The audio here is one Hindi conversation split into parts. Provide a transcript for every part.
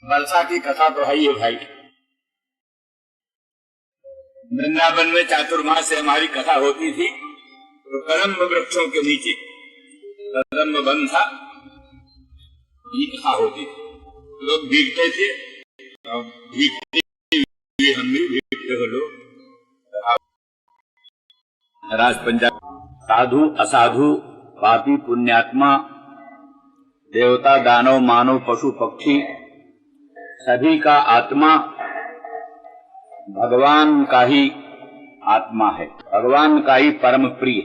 वर्षा की कथा तो है ही है भाई। वृंदावन में चातुर्मास से हमारी कथा होती थी, तो कदम्ब वृक्षों के नीचे कदम्ब वन था, ये कथा होती थी। लोग भीगते थे, भीगते हुए हम भी भीगते हो लोग। राज पंचायत साधु असाधु पापी पुण्यात्मा देवता दानव मानव पशु पक्षी सभी का आत्मा भगवान का ही आत्मा है, भगवान का ही परम प्रिय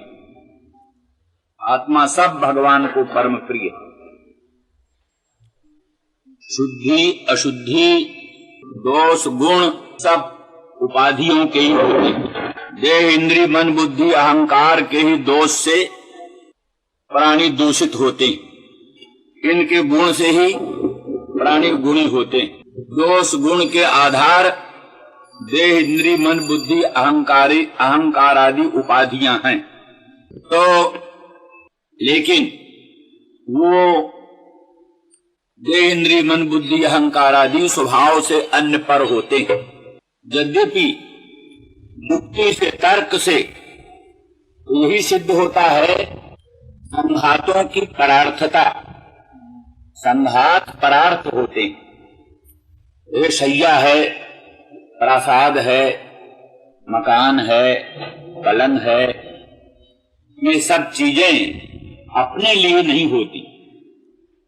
आत्मा, सब भगवान को परम प्रिय। शुद्धि अशुद्धि दोष गुण सब उपाधियों के ही होते हैं। देह इंद्रिय मन बुद्धि अहंकार के ही दोष से प्राणी दूषित होते हैं। इनके गुण से ही प्राणी गुणी होते हैं। दोष गुण के आधार देह इंद्रिय मन बुद्धि अहंकार आदि उपाधियां हैं। तो लेकिन वो देह इंद्रिय मन बुद्धि अहंकार आदि स्वभाव से अन्य पर होते हैं। यद्यपि युक्ति से तर्क से यही सिद्ध होता है संघातों की परार्थता, संघात परार्थ होते हैं। ये शैया है, प्रासाद है, मकान है, पलंग है, ये सब चीजें अपने लिए नहीं होती।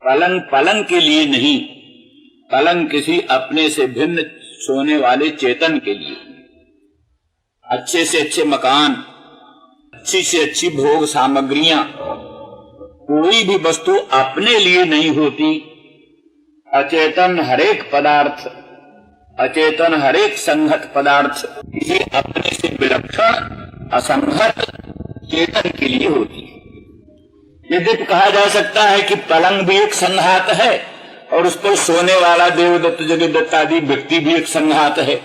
पलंग पलंग के लिए नहीं, पलंग किसी अपने से भिन्न सोने वाले चेतन के लिए। अच्छे से अच्छे मकान, अच्छी से अच्छी भोग सामग्रियां, कोई भी वस्तु अपने लिए नहीं होती। अचेतन हरेक पदार्थ, अचेतन हरेक संहत पदार्थ किसी अपने से विलक्षण असंहत चेतन के लिए होती है। यद्यपि कहा जा सकता है कि पलंग भी एक संघात है और उस पर सोने वाला देवदत्त जगदत्त आदि व्यक्ति भी एक संघात है।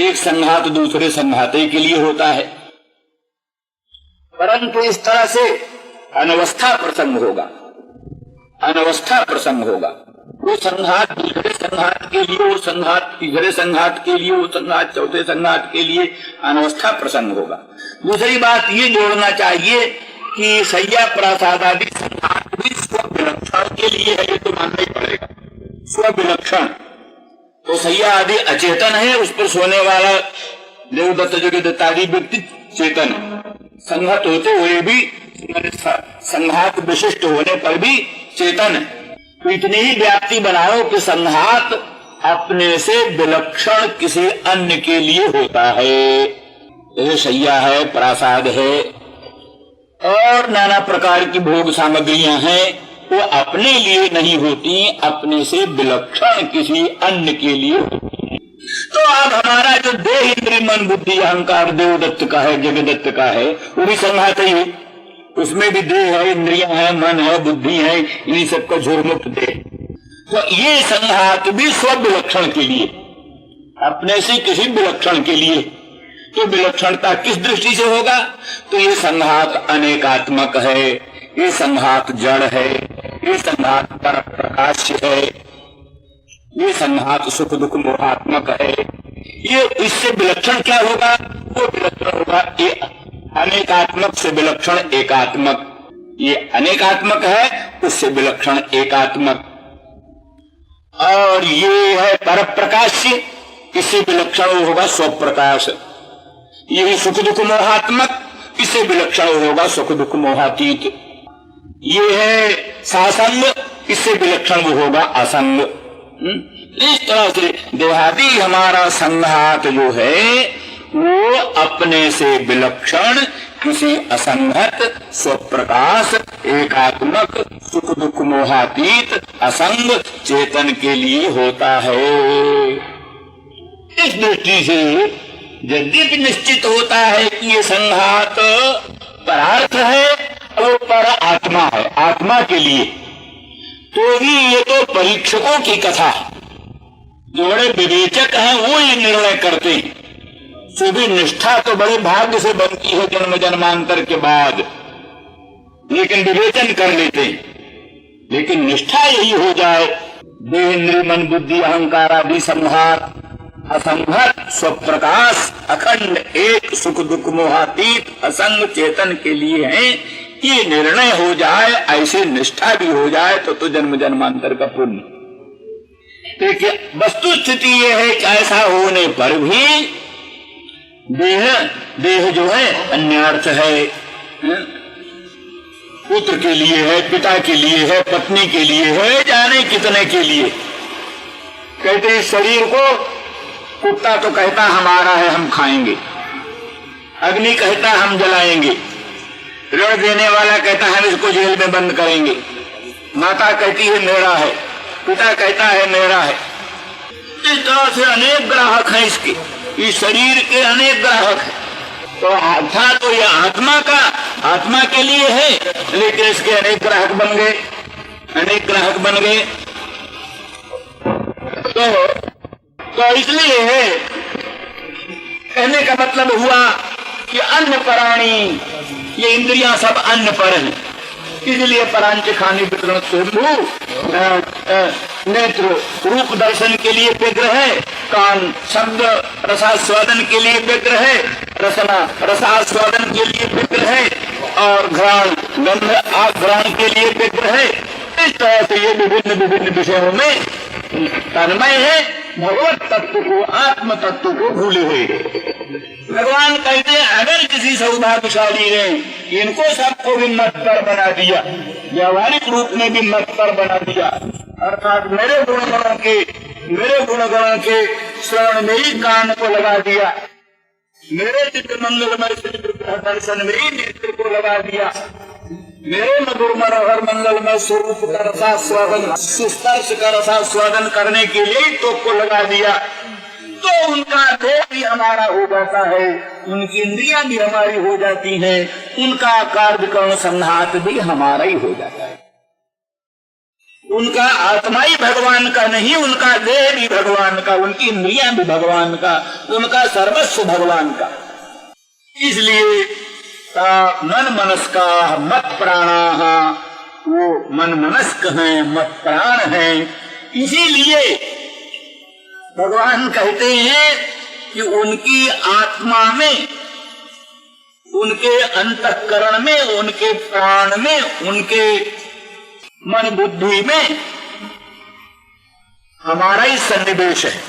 एक संघात दूसरे संघाते के लिए होता है, परंतु इस तरह से अनवस्था प्रसंग होगा, अनवस्था प्रसंग होगा। वो संघात दूसरे संघात के लिए, वो संघात तीसरे संघात के लिए, वो संघात चौथे संघात के लिए अनवस्था प्रसंग होगा। दूसरी बात ये जोड़ना चाहिए कि शैया प्रासाद आदि संघात भी स्वविलक्षण के लिए है, ये तो मानना ही पड़ेगा। स्वविलक्षण तो शैया आदि अचेतन है, उस पर सोने वाला देवदत्त जगदत्त आदि व्यक्ति चेतन है। संघात होते हुए भी, संघात विशिष्ट होने पर भी चेतन है। तो इतनी ही व्याप्ति बनाओ कि संघात अपने से विलक्षण किसी अन्य के लिए होता है। जैसे शैया है, प्रासाद है और नाना प्रकार की भोग सामग्रियां हैं, वो अपने लिए नहीं होती, अपने से विलक्षण किसी अन्य के लिए होती है। तो अब हमारा जो देह इंद्रिय मन बुद्धि अहंकार देवदत्त का है, जगदत्त का है, वो भी संघात ही है। उसमें भी देह है, इंद्रियां हैं, मन है, बुद्धि है, इन्हीं सबका झुरमुक्त देह। तो ये संघात भी स्वविलक्षण के लिए, अपने से किसी विलक्षण के लिए। तो विलक्षणता किस दृष्टि से होगा? तो ये संघात अनेकात्मक है, ये संघात जड़ है, ये संघात पर प्रकाश है, ये संघात सुख दुख मोहात्मक है। ये इससे विलक्षण क्या होगा? वो विलक्षण होगा ये अनेकात्मक से विलक्षण एकात्मक। ये अनेकात्मक है, उससे विलक्षण एकात्मक। और ये है पर प्रकाश्य, इससे विलक्षण वो होगा स्वप्रकाश। ये है सुख दुख मोहात्मक, इससे विलक्षण होगा सुख दुख मोहातीत। ये है सासंग, इससे विलक्षण वो होगा असंग। इस तरह से देहादि हमारा संघात जो है वो अपने से विलक्षण किसी असंगत स्वप्रकाश एकात्मक सुख दुख मोहातीत असंग चेतन के लिए होता है। इस दृष्टि से यद्यपि निश्चित होता है कि ये संघात परार्थ है और पर आत्मा है, आत्मा के लिए, तो भी ये तो परीक्षकों की कथा है। जो बड़े विवेचक हैं वो ये निर्णय करते हैं। सुबह निष्ठा तो बड़े भाग्य से बनती है जन्म जन्मांतर के बाद, लेकिन विवेचन कर लेते हैं। लेकिन निष्ठा यही हो जाए देह इंद्रिय मन बुद्धि अहंकार आदि संहार, असंहत स्वप्रकाश अखंड एक सुख दुख मोहातीत असंग चेतन के लिए है। ये निर्णय हो जाए, ऐसी निष्ठा भी हो जाए तो जन्म जन्मांतर का पुण्य। देखिए वस्तु स्थिति ये है कि ऐसा होने पर भी देह जो है अन्यार्थ है, पुत्र के लिए है, पिता के लिए है, पत्नी के लिए है, जाने कितने के लिए। कहते हैं शरीर को कुत्ता तो कहता हमारा है हम खाएंगे, अग्नि कहता हम जलाएंगे, ऋण देने वाला कहता हम इसको जेल में बंद करेंगे, माता कहती है मेरा है, पिता कहता है मेरा है। इस तरह से अनेक ग्राहक हैं इसके, इस शरीर के अनेक ग्राहक हैं। तो अर्थात तो यह आत्मा के लिए है, लेकिन इसके अनेक ग्राहक बन गए, अनेक ग्राहक बन गए। तो इसलिए है कहने का मतलब हुआ कि अन्न प्राणी, ये इंद्रियां सब अन्न पर हैं, इसलिए परांच खाने वितरण स्वयंभू। नेत्र रूप दर्शन के लिए व्यग्र है, कान शब्द रसास्वादन के लिए व्यग्र है, रसना रसास्वादन के लिए व्यग्र है, और घ्राण गंध आघ्राण के लिए व्यग्र है। इस तरह से ये विभिन्न विषयों में तन्मय है, भगवत तत्व को आत्म तत्व को भूले हुए। भगवान कहते हैं अगर किसी सौभाग्यशाली ने इनको सबको भी मत पर बना दिया, व्यावहारिक रूप में भी मत पर बना दिया, अर्थात मेरे गुणगणों के श्रवण में ही कान को लगा दिया, मेरे दिव्य मंगलमय दर्शन में ही नेत्र को लगा दिया, मेरे मधुर मनोहर मंगलमय स्वरूप का रसास्वादन स्पर्श का रसास्वादन करने के लिए तो को लगा दिया, तो उनका देह भी हमारा हो जाता है, उनकी इंद्रियां भी हमारी हो जाती हैं, उनका कार्यकरण संघात भी हमारा ही हो जाता है। उनका आत्मा ही भगवान का नहीं, उनका देह भी भगवान का, उनकी इंद्रियां भी भगवान का, उनका सर्वस्व भगवान का। इसलिए मन मनस्का मत प्राणा, वो मन मनस्क हैं, मत प्राण हैं। इसीलिए भगवान कहते हैं कि उनकी आत्मा में, उनके अंतःकरण में, उनके प्राण में, उनके मन बुद्धि में हमारा ही सन्निवेश है।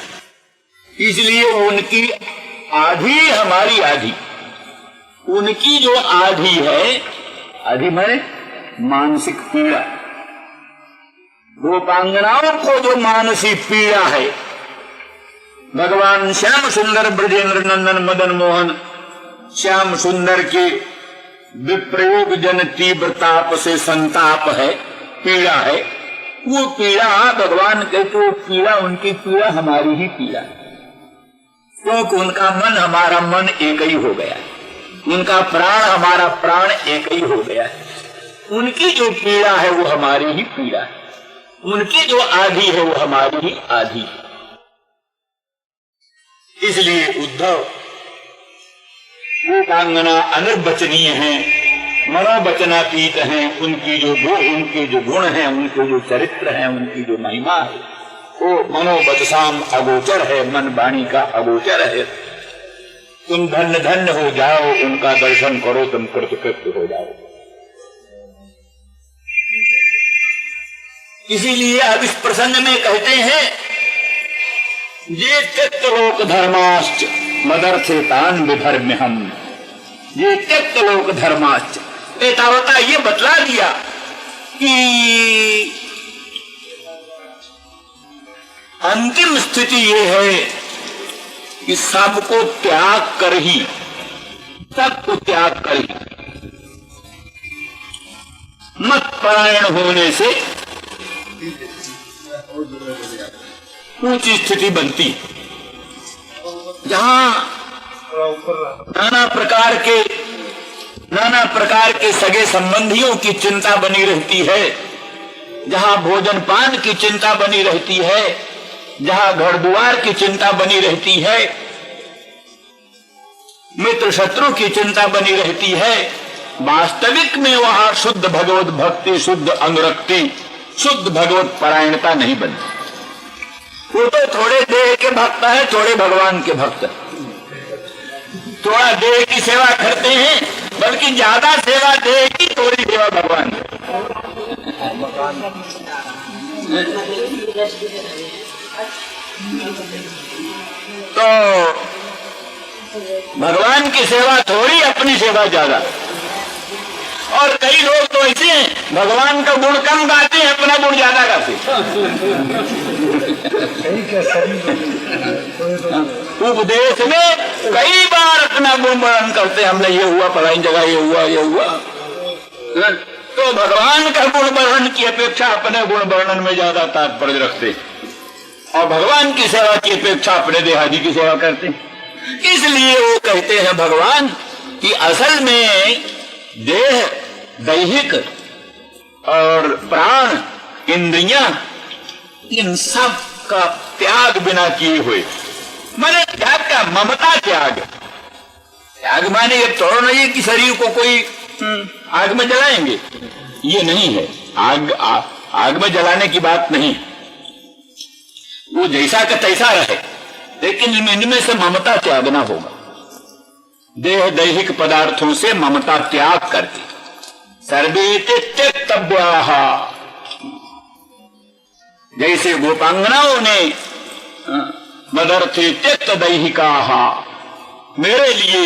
इसलिए उनकी आधी हमारी आधी, उनकी जो आधी है, आधी माने मानसिक पीड़ा, गोपांगनाओं को जो मानसिक पीड़ा है, भगवान श्याम सुंदर ब्रजेंद्र नंदन मदन मोहन श्याम सुंदर के विप्रयोग जन तीव्र ताप से संताप है, पीड़ा है, वो पीड़ा भगवान कहते वो पीड़ा, उनकी पीड़ा हमारी ही पीड़ा, क्योंकि उनका मन हमारा मन एक ही हो गया है, उनका प्राण हमारा प्राण एक ही हो गया है। उनकी जो पीड़ा है वो हमारी ही पीड़ा है, उनकी जो आधी है वो हमारी ही आधी है। इसलिए उद्धव गोपांगना अनिर्वचनीय है, मनोवचनातीत हैं, उनके जो गुण हैं, उनके जो चरित्र हैं, उनकी जो महिमा है वो मनोवचसाम अगोचर है, मन वाणी का अगोचर है। तुम धन्य धन्य हो जाओ, उनका दर्शन करो, तुम कृतकृत्य हो जाओ। इसीलिए अब इस प्रसंग में कहते हैं ये त्यक्त लोक धर्माश्च मदर्थे तान विधर्म्य हम, ये त्यक्त लोक धर्माश्च एतावता ये बतला दिया कि अंतिम स्थिति ये है कि सबको त्याग कर ही, सबको त्याग कर ही मत परायण होने से ऊंची स्थिति बनती, जहां नाना प्रकार के सगे संबंधियों की चिंता बनी रहती है, जहां भोजन पान की चिंता बनी रहती है, जहां घर द्वार की चिंता बनी रहती है, मित्र शत्रु की चिंता बनी रहती है, वास्तविक में वहां शुद्ध भगवत भक्ति, शुद्ध अनुरक्ति, शुद्ध भगवत परायणता नहीं बनती। वो तो थोड़े देह के भक्त है, थोड़े भगवान के भक्त है। थोड़ा देह की सेवा करते हैं, बल्कि ज्यादा सेवा देह की, थोड़ी सेवा भगवान की। तो भगवान की सेवा थोड़ी, अपनी सेवा ज्यादा। और कई लोग तो ऐसे हैं, भगवान का गुण कम गाते हैं, अपना गुण ज्यादा गाते हैं। उपदेश में कई बार अपना गुण वर्णन करते हैं, हमने ये हुआ, फलानी जगह ये हुआ, ये हुआ। तो भगवान का गुण वर्णन की अपेक्षा अपने गुण वर्णन में ज्यादा तात्पर्य रखते, और भगवान की सेवा की अपेक्षा अपने देहादि की सेवा करते। इसलिए वो कहते हैं भगवान कि असल में देह, दैहिक और प्राण, इंद्रियां, इन सब का त्याग बिना किए हुए, माने त्याग का ममता त्याग। त्याग माने ये थोड़ा नहीं है कि शरीर को कोई आग में जलाएंगे, ये नहीं है। आग में जलाने की बात नहीं, वो जैसा का तैसा रहे, लेकिन इनमें से ममता त्यागना होगा। देह दैहिक पदार्थों से ममता त्याग करके सर्वे त्यक्तव्याः, जैसे गोपांगनाओं ने मदर्थे त्यक्त दैहिकाः, मेरे लिए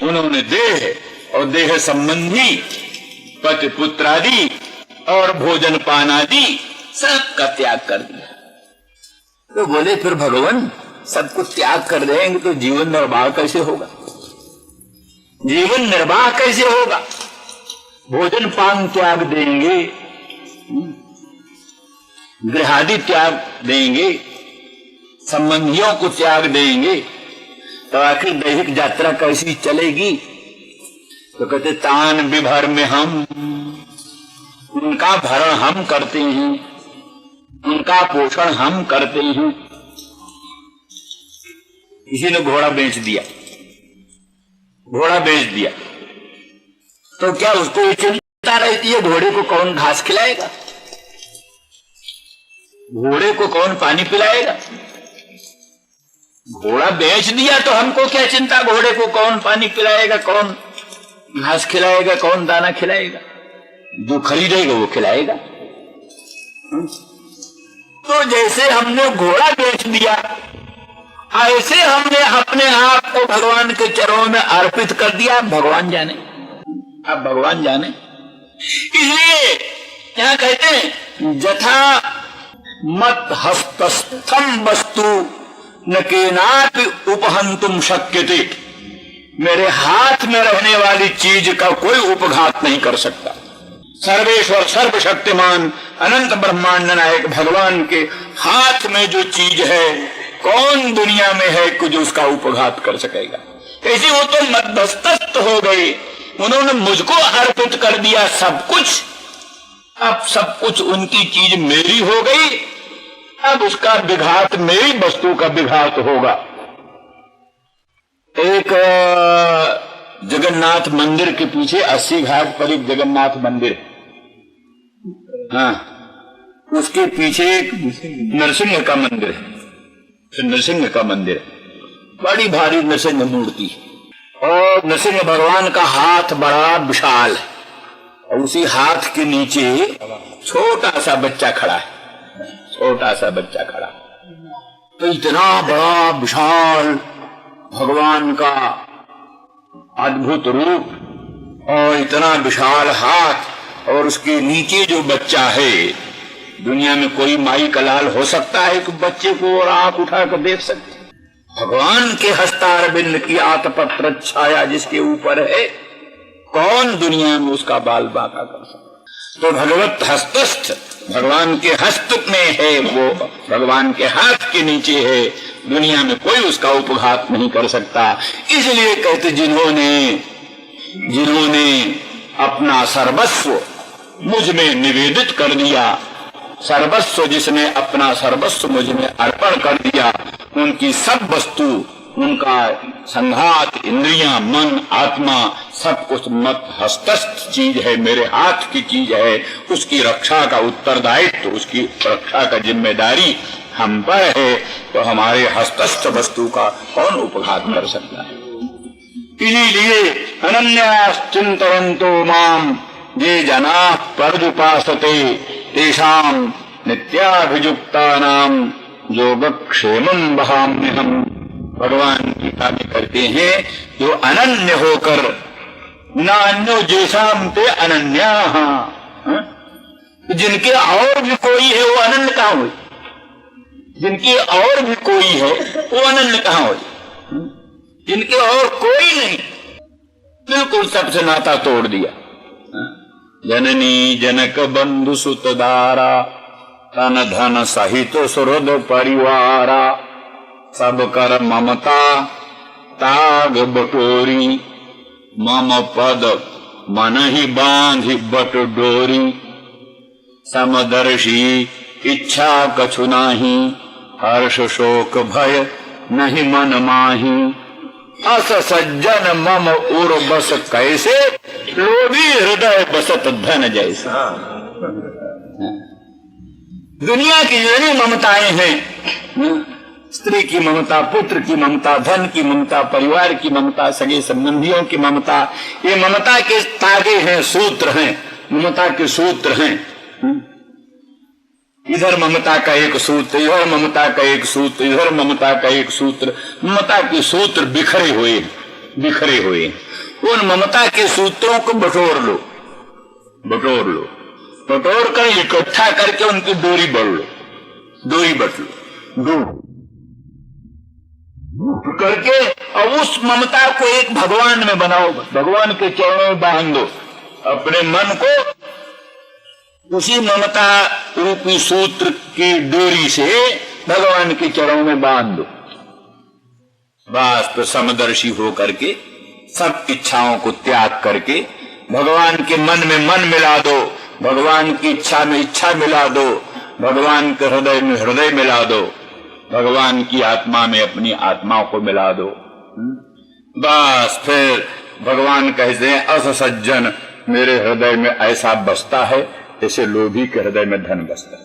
उन्होंने देह और देह संबंधी पति पुत्र आदि और भोजन पान आदि सब का त्याग कर दिया। तो बोले फिर भगवान सब कुछ त्याग कर देंगे तो जीवन निर्वाह कैसे होगा? जीवन निर्वाह कैसे होगा? भोजन पान त्याग देंगे, गृहादि त्याग देंगे, संबंधियों को त्याग देंगे, तो आखिर दैहिक यात्रा कैसी चलेगी? तो कहते तान विभर में हम, उनका भरण हम करते हैं, उनका पोषण हम करते हैं। किसी ने घोड़ा बेच दिया, घोड़ा बेच दिया, तो क्या उसको ये चिंता रहती है घोड़े को कौन घास खिलाएगा, घोड़े को कौन पानी पिलाएगा? घोड़ा बेच दिया तो हमको क्या चिंता, घोड़े को कौन पानी पिलाएगा, कौन घास खिलाएगा, कौन दाना खिलाएगा? जो खरीदेगा वो खिलाएगा। तो जैसे हमने घोड़ा बेच दिया, ऐसे हमने अपने आप को भगवान के चरणों में अर्पित कर दिया। भगवान जाने, अब भगवान जाने। इसलिए क्या कहते हैं, जथा मत हस्तस्थम वस्तु न केनापि उपहंतुम शक्यते, मेरे हाथ में रहने वाली चीज का कोई उपघात नहीं कर सकता। सर्वेश्वर सर्वशक्तिमान अनंत ब्रह्मांड नायक भगवान के हाथ में जो चीज है, कौन दुनिया में है कि जो उसका उपघात कर सकेगा? ऐसे वो तो मध्यस्थस्थ हो गए, उन्होंने मुझको अर्पित कर दिया सब कुछ। अब सब कुछ उनकी चीज मेरी हो गई, अब उसका विघात, मेरी वस्तु का विघात होगा। एक जगन्नाथ मंदिर के पीछे 80 घाट पर एक जगन्नाथ मंदिर, हाँ, उसके पीछे एक नरसिंह का मंदिर है। नरसिंह का मंदिर, बड़ी भारी नरसिंह मूर्ति, और नरसिंह भगवान का हाथ बड़ा विशाल है, और उसी हाथ के नीचे छोटा सा बच्चा खड़ा है, छोटा सा बच्चा खड़ा। तो इतना बड़ा विशाल भगवान का अद्भुत रूप और इतना विशाल हाथ, और उसके नीचे जो बच्चा है, दुनिया में कोई माई का लाल हो सकता है कि बच्चे को और आंख उठाकर देख सकते? भगवान के हस्तारविंद की आतपत्र छाया जिसके ऊपर है, कौन दुनिया में उसका बाल बांका कर सकता? तो भगवत हस्तस्थ, भगवान के हस्त में है, वो भगवान के हाथ के नीचे है, दुनिया में कोई उसका उपघात नहीं कर सकता। इसलिए कहते जिन्होंने अपना सर्वस्व मुझ में निवेदित कर दिया, सर्वस्व जिसने अपना सर्वस्व मुझ में अर्पण कर दिया, उनकी सब वस्तु, उनका संघात, इंद्रियां, मन, आत्मा, सब कुछ मत हस्तस्थ चीज है, मेरे हाथ की चीज है। उसकी रक्षा का उत्तरदायित्व, उसकी रक्षा का जिम्मेदारी हम पर है तो हमारे हस्तस्थ वस्तु का कौन उपघात कर सकता है। इसीलिए अनन्याश्चिन्तयन्तो माम ये जना पर्युपासते तेषां नित्याभियुक्तानां योगक्षेमं वहाम्यहम्। भगवान गीता में करते हैं जो अनन्य होकर न अन्यो जैसाम ते अनन्या, जिनके और भी कोई है वो अनन्य कहाँ हुई, जिनके और भी कोई है वो अनन्य कहाँ हुई, जिनके और कोई नहीं, बिल्कुल सबसे नाता तोड़ दिया। जननी जनक बंधु सुतदारा तन धन सहित सुहृद परिवारा सब कर ममता ताग बटोरी मम पद मन ही बांधि बट डोरी समदर्शी इच्छा कछु नाही हर्ष शोक भय नहीं मन माही अस सज्जन मम उर बस कैसे लोभी हृदय बसत धन जैसा। दुनिया की जितनी ममताएं हैं, स्त्री की ममता, पुत्र की ममता, धन की ममता, परिवार की ममता, सगे संबंधियों की ममता, ये ममता के तागे हैं, सूत्र हैं, ममता के सूत्र हैं। इधर ममता का एक सूत्र, इधर ममता का एक सूत्र, इधर ममता का एक सूत्र, ममता के सूत्र बिखरे हुए बिखरे हुए। उन ममता के सूत्रों को बटोर लो, बटोर लो, बटोर कर इकट्ठा करके उनकी डोरी बढ़ लो, डोरी बट लो, करके और उस ममता को एक भगवान में बनाओ, भगवान के चरणों में बांध दो अपने मन को। उसी ममता रूपी सूत्र की डोरी से भगवान के चरणों में बांध दो। बस तो समदर्शी हो करके सब इच्छाओं को त्याग करके भगवान के मन में मन मिला दो, भगवान की इच्छा में इच्छा मिला दो, भगवान के हृदय में हृदय मिला दो, भगवान की आत्मा में अपनी आत्मा को मिला दो। बस फिर भगवान कहते हैं अस सज्जन मेरे हृदय में ऐसा बसता है जैसे लोभी के हृदय में धन बसता है।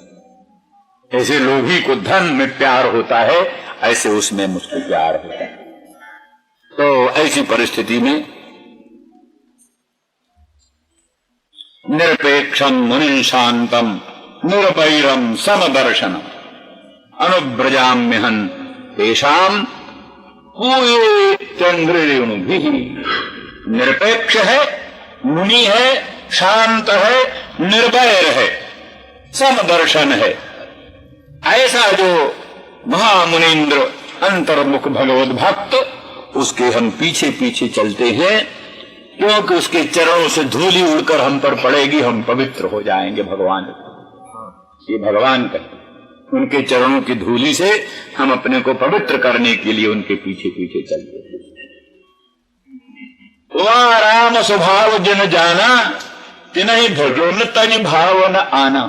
ऐसे लोभी को धन में प्यार होता है, ऐसे उसमें मुझको प्यार होता है। तो ऐसी परिस्थिति में निरपेक्षम मुनि शांतम निर्वैरम समदर्शनम अनुव्रजाम्यहं तेषां पूयेत्यंग्रेणुभिः। निरपेक्ष है, मुनि है, शांत है, निर्वैर है, समदर्शन है। ऐसा जो महामुनीन्द्र अंतर्मुख भगवत भक्त, उसके हम पीछे पीछे चलते हैं, क्योंकि उसके चरणों से धूलि उड़कर हम पर पड़ेगी, हम पवित्र हो जाएंगे भगवान। ये भगवान कहते, उनके चरणों की धूलि से हम अपने को पवित्र करने के लिए उनके पीछे पीछे चलते हैं। वह राम स्वभाव जन जाना तिन्हि भजो न तनि भाव न आना।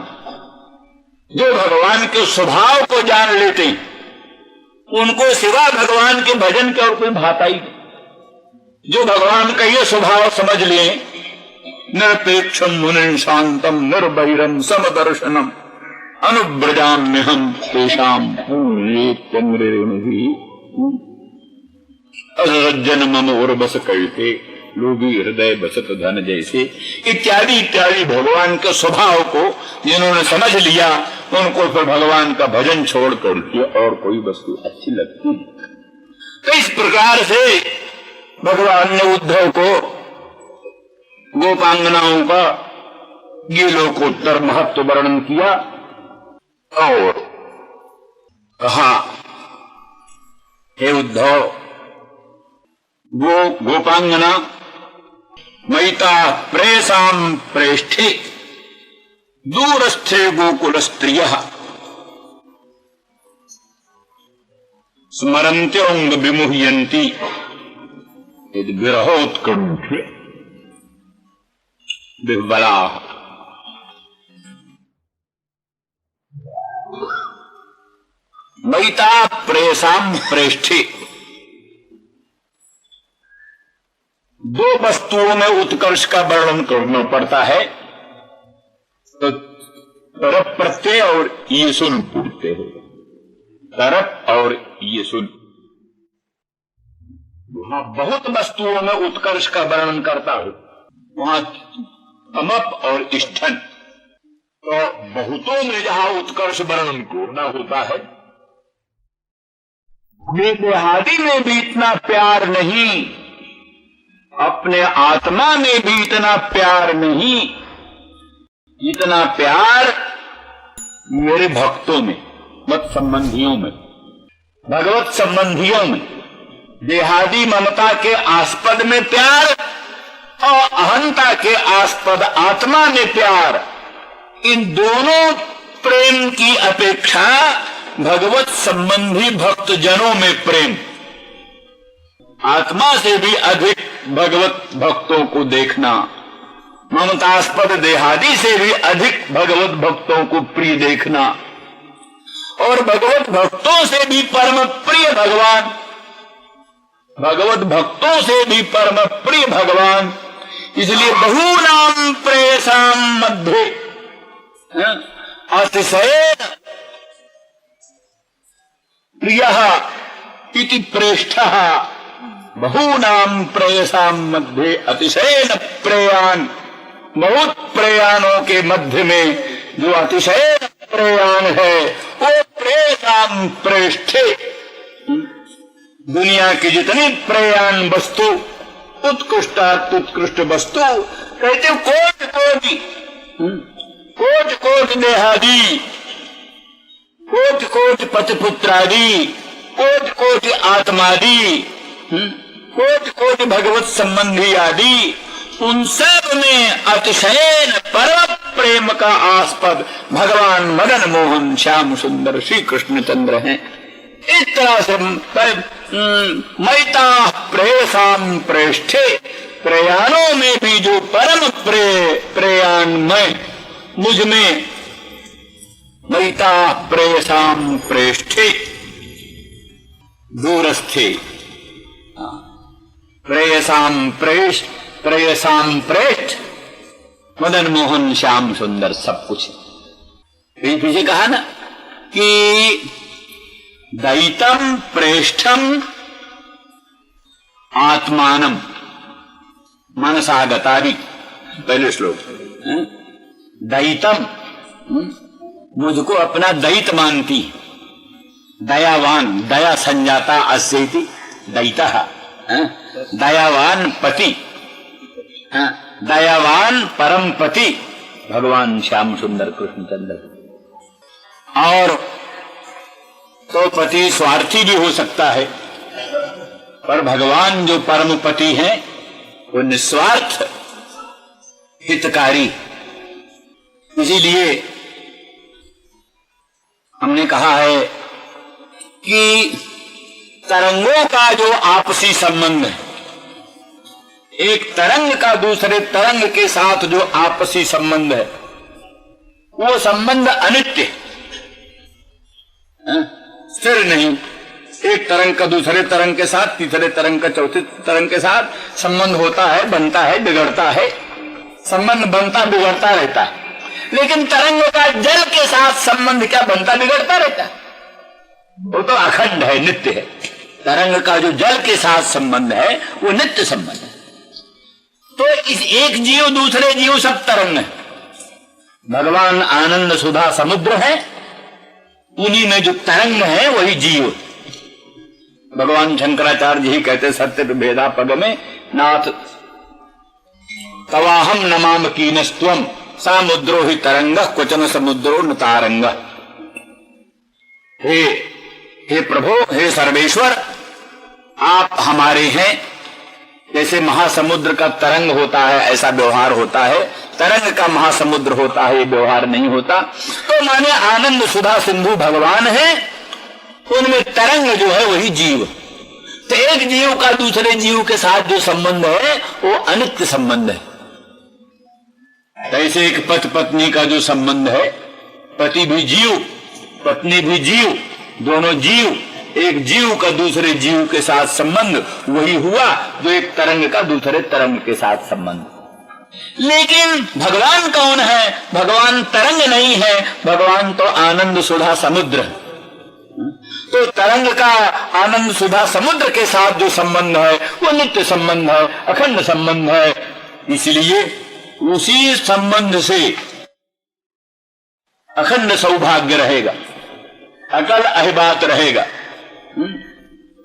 जो भगवान के स्वभाव को जान लेते हैं, उनको सिवा भगवान के भजन के और कोई भाता ही नहीं। जो भगवान का ये स्वभाव समझ लें, निरपेक्षम मुनि शांतम निर्वैरम समदर्शनम अनुव्रजाम्यहं तेषां पूयेत्यंग्रेणुभिः। असज्जन मम उर्वस कैसे लोभी हृदय बसत धन जैसे, इत्यादि इत्यादि भगवान के स्वभाव को जिन्होंने समझ लिया, उनको फिर भगवान का भजन छोड़कर और कोई वस्तु अच्छी लगती नहीं। तो इस प्रकार से भगवान ने उद्धव को गोपांगनाओं का ये लोकोत्तर महत्व वर्णन किया और कहा, हे उद्धव, गोपांगना मयिता प्रेषां प्रेष्ठे दूरस्थे गोकुल स्त्रियः स्मरन्त्योंग विमुह्यन्ति यदि विरहोत्कंठे विह्वलाः। मयिता प्रेषां प्रेष्ठे, दो वस्तुओं में उत्कर्ष का वर्णन करना पड़ता है तो तरफ प्रत्यय और ये सुन पूछते हो। तरफ और ये सुन। वहां बहुत वस्तुओं में उत्कर्ष का वर्णन करता हूं, वहां तमप और इष्ठन, तो बहुतों में जहां उत्कर्ष वर्णन पूर्ण होता है, देहादि में भी इतना प्यार नहीं, अपने आत्मा में भी इतना प्यार नहीं, इतना प्यार मेरे भक्तों में, मत संबंधियों में, भगवत संबंधियों में। देहादि ममता के आस्पद में प्यार और अहंता के आस्पद आत्मा में प्यार, इन दोनों प्रेम की अपेक्षा भगवत संबंधी भक्त जनों में प्रेम, आत्मा से भी अधिक भगवत भक्तों को देखना, ममतास्पद देहादि से भी अधिक भगवत भक्तों को प्रिय देखना, और भगवत भक्तों से भी परम प्रिय भगवान, भगवत भक्तों से भी परम प्रिय भगवान। इसलिए बहूनाम प्रेयसाम मध्य अतिशयेन प्रियः इति प्रेष्ठः, बहूनाम प्रेयसाम मध्ये अतिशयेन प्रेयान, बहुत प्रयाणों के मध्य में जो अतिशयेन प्रयाण है वो प्रेयसाम प्रेष्ठे। दुनिया की जितनी प्रयाण वस्तु, उत्कृष्ट वस्तु कहते कोटि कोटि, कोटि कोटि देहादि, कोटि कोटि पतिपुत्रादि, कोटि कोटि आत्मादि, कोटि कोटि भगवत संबंधी आदि, उन सब में अतिशयन परम प्रेम का आस्पद भगवान मदन मोहन श्याम सुंदर श्री कृष्णचंद्र हैं। इस तरह से मैता प्रेयसाम प्रेष्ठे, प्रयाणों में भी जो परम प्रयाणमय मुझ में, मैता प्रेयसाम प्रेष्ठे दूरस्थे, प्रेयसाम प्रेष्ठ मदन मोहन श्याम सुंदर सब कुछ। पीछे कहा ना कि दैतम प्रेष्ठम आत्मानम मनसागतादि, पहले श्लोक। दैतम, मुझको अपना दैत मानती, दयावान, दया संजाता अस्येति दैतः, दयावान पति, दयावान परम पति भगवान श्याम सुंदर कृष्णचंद्र। और तो पति स्वार्थी भी हो सकता है, पर भगवान जो परम पति हैं वो निस्वार्थ हितकारी। इसीलिए हमने कहा है कि तरंगों का जो आपसी संबंध है, एक तरंग का दूसरे तरंग के साथ जो आपसी संबंध है, वो संबंध अनित्य है, स्थिर नहीं। एक तरंग का दूसरे तरंग के साथ, तीसरे तरंग का चौथे तरंग के साथ संबंध होता है, बनता है, बिगड़ता है, संबंध बनता बिगड़ता रहता है। लेकिन तरंग का जल के साथ संबंध क्या बनता बिगड़ता रहता है? वो तो अखंड है, नित्य है। तरंग का जो जल के साथ संबंध है वो नित्य संबंध है। तो इस एक जीव दूसरे जीव सब तरंग है। भगवान आनंद सुधा समुद्र है, उन्हीं में जो तरंग है वही जीव। भगवान शंकराचार्य जी कहते सत्य भेदा पद में, नाथ तवाहम नमाम कीनस्त्वम सामुद्रो ही तरंग क्वचन समुद्रो न तारंग। हे प्रभु, हे सर्वेश्वर, आप हमारे हैं। जैसे महासमुद्र का तरंग होता है ऐसा व्यवहार होता है, तरंग का महासमुद्र होता है ये व्यवहार नहीं होता। तो माने आनंद सुधा सिंधु भगवान है, उनमें तरंग जो है वही जीव। तो एक जीव का दूसरे जीव के साथ जो संबंध है वो अनित्य संबंध है। ऐसे एक पति पत्नी का जो संबंध है, पति भी जीव पत्नी भी जीव, दोनों जीव, एक जीव का दूसरे जीव के साथ संबंध वही हुआ जो एक तरंग का दूसरे तरंग के साथ संबंध। लेकिन भगवान कौन है? भगवान तरंग नहीं है, भगवान तो आनंद सुधा समुद्र है। तो तरंग का आनंद सुधा समुद्र के साथ जो संबंध है वो नित्य संबंध है, अखंड संबंध है। इसलिए उसी संबंध से अखंड सौभाग्य रहेगा, अकल अहिबात रहेगा।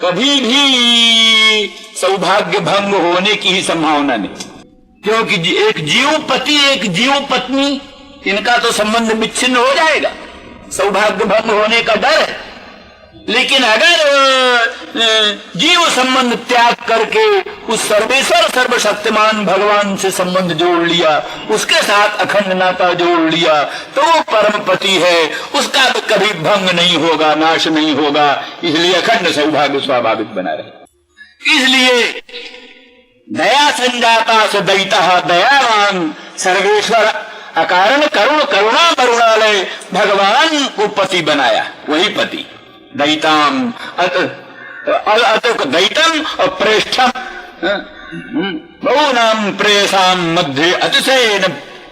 कभी भी सौभाग्य भंग होने की ही संभावना नहीं, क्योंकि एक जीव पति एक जीव पत्नी इनका तो संबंध विच्छिन्न हो जाएगा, सौभाग्य भंग होने का डर है। लेकिन अगर जीव संबंध त्याग करके उस सर्वेश्वर सर्वशक्तिमान भगवान से संबंध जोड़ लिया, उसके साथ अखंड नाता जोड़ लिया, तो वो परम पति है, उसका तो कभी भंग नहीं होगा, नाश नहीं होगा। इसलिए अखंड सौभाग्य स्वाभाविक बना रहे। इसलिए दया संजाता से दैता दयावान सर्वेश्वर अकारण करुण करुणा करुणालय भगवान को पति बनाया, वही पति दैताम दैतम और प्रेष्ठम बहुनाम प्रेयसाम मध्य अतिशयन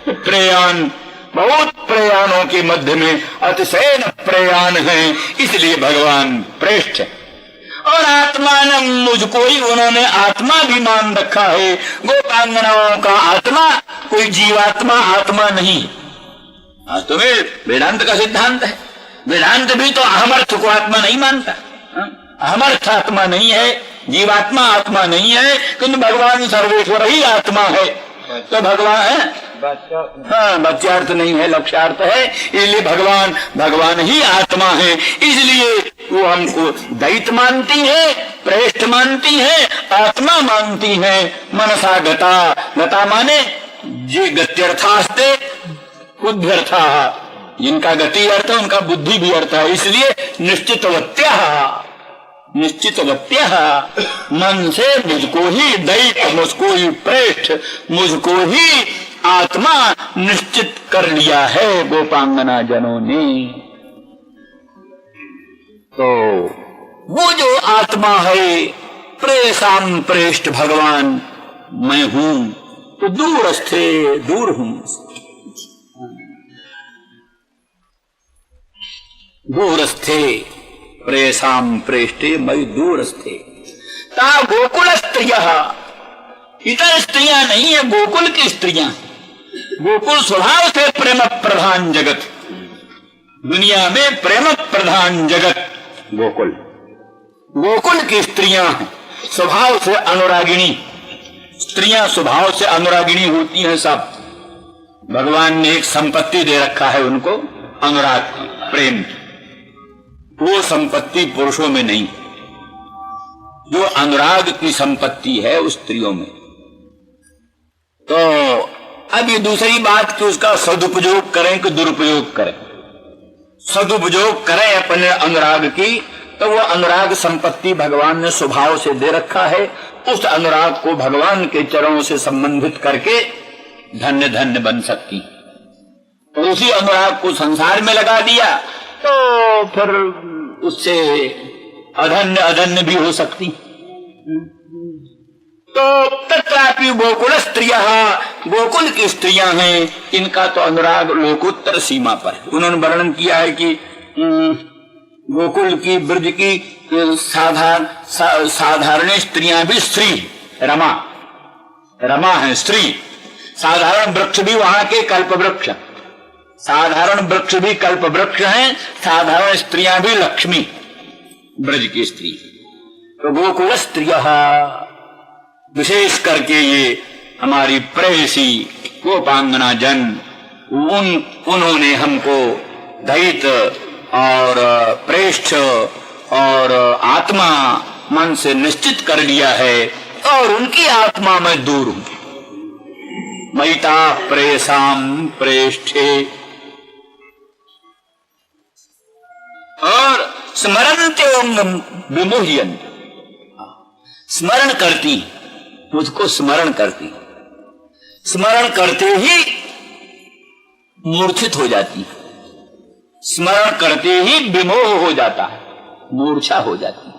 प्रयान, बहुत प्रयाणों के मध्य में अतिशयन प्रयाण है, इसलिए भगवान प्रेष्ठ है। और आत्मान मुझको ही उन्होंने आत्मा भी मान रखा है। गोपांगनाओं का आत्मा कोई जीवात्मा आत्मा नहीं, तुम्हें वेदांत का सिद्धांत है। वेदांत भी तो अहमर्थ को आत्मा नहीं मानता, अहमर्थ आत्मा नहीं है, जीवात्मा आत्मा नहीं है, किंतु भगवान सर्वेश्वर ही आत्मा है। तो भगवान है, हाँ, वाच्यार्थ नहीं है, लक्ष्यार्थ है। इसलिए भगवान ही आत्मा है। इसलिए वो हमको दैत मानती है, प्रेष्ठ मानती है, आत्मा मानती है। मनसा गता, गता माने जे गत्यर्थास्ते बुद्ध्यर्था, जिनका गति अर्थ है उनका बुद्धि भी अर्थ है। इसलिए निश्चितवत्या मन से मुझको ही दैत, मुझको ही प्रेष्ठ, मुझको ही आत्मा निश्चित कर लिया है गोपांगना जनों ने। तो वो जो आत्मा है प्रेषाम प्रेष्ठ भगवान मैं हूं, तो दूरस्थे दूर हूं, दूरस्थे प्रेषाम प्रेष्ठे मई दूरस्थे। ता गोकुल स्त्रियः, इतर स्त्रियां नहीं है, गोकुल की स्त्रियां। गोकुल स्वभाव से प्रेम प्रधान जगत, दुनिया में प्रेम प्रधान जगत गोकुल। गोकुल की स्त्रियां हैं स्वभाव से अनुरागिणी, स्त्रियां स्वभाव से अनुरागिणी होती हैं। सब भगवान ने एक संपत्ति दे रखा है उनको, अनुराग प्रेम। वो संपत्ति पुरुषों में नहीं, जो अनुराग की संपत्ति है उस स्त्रियों में। तो अब ये दूसरी बात कि उसका सदुपयोग करें कि दुरुपयोग करें। सदुपयोग करें अपने अनुराग की, तो वो अनुराग संपत्ति भगवान ने स्वभाव से दे रखा है। उस अनुराग को भगवान के चरणों से संबंधित करके धन्य धन्य बन सकती। तो उसी अनुराग को संसार में लगा दिया तो फिर उससे अधन्य अधन्य भी हो सकती। तो तत्रापि गोकुल स्त्रियः, गोकुल की स्त्रियां हैं, इनका तो अनुराग लोकोत्तर सीमा पर है। उन्होंने वर्णन किया है कि गोकुल की ब्रज की साधारण स्त्रियां भी स्त्री, रमा है स्त्री। साधारण वृक्ष भी वहां के कल्प वृक्ष, साधारण वृक्ष भी कल्प वृक्ष हैं, साधारण स्त्रियां भी लक्ष्मी, ब्रज की स्त्री। तो गोकुल स्त्रियः, विशेष करके ये हमारी प्रेयसी गोपांगना जन, उन्होंने हमको दैत और प्रेष्ठ और आत्मा मन से निश्चित कर लिया है, और उनकी आत्मा में दूर हूं। मैता प्रेषाम प्रेष्ठे, और स्मरन्ते विमुह्यन्ते, स्मरण करती, मुझको स्मरण करती, स्मरण करते ही मूर्छित हो जाती, स्मरण करते ही विमोह हो जाता है, मूर्छा हो जाती है।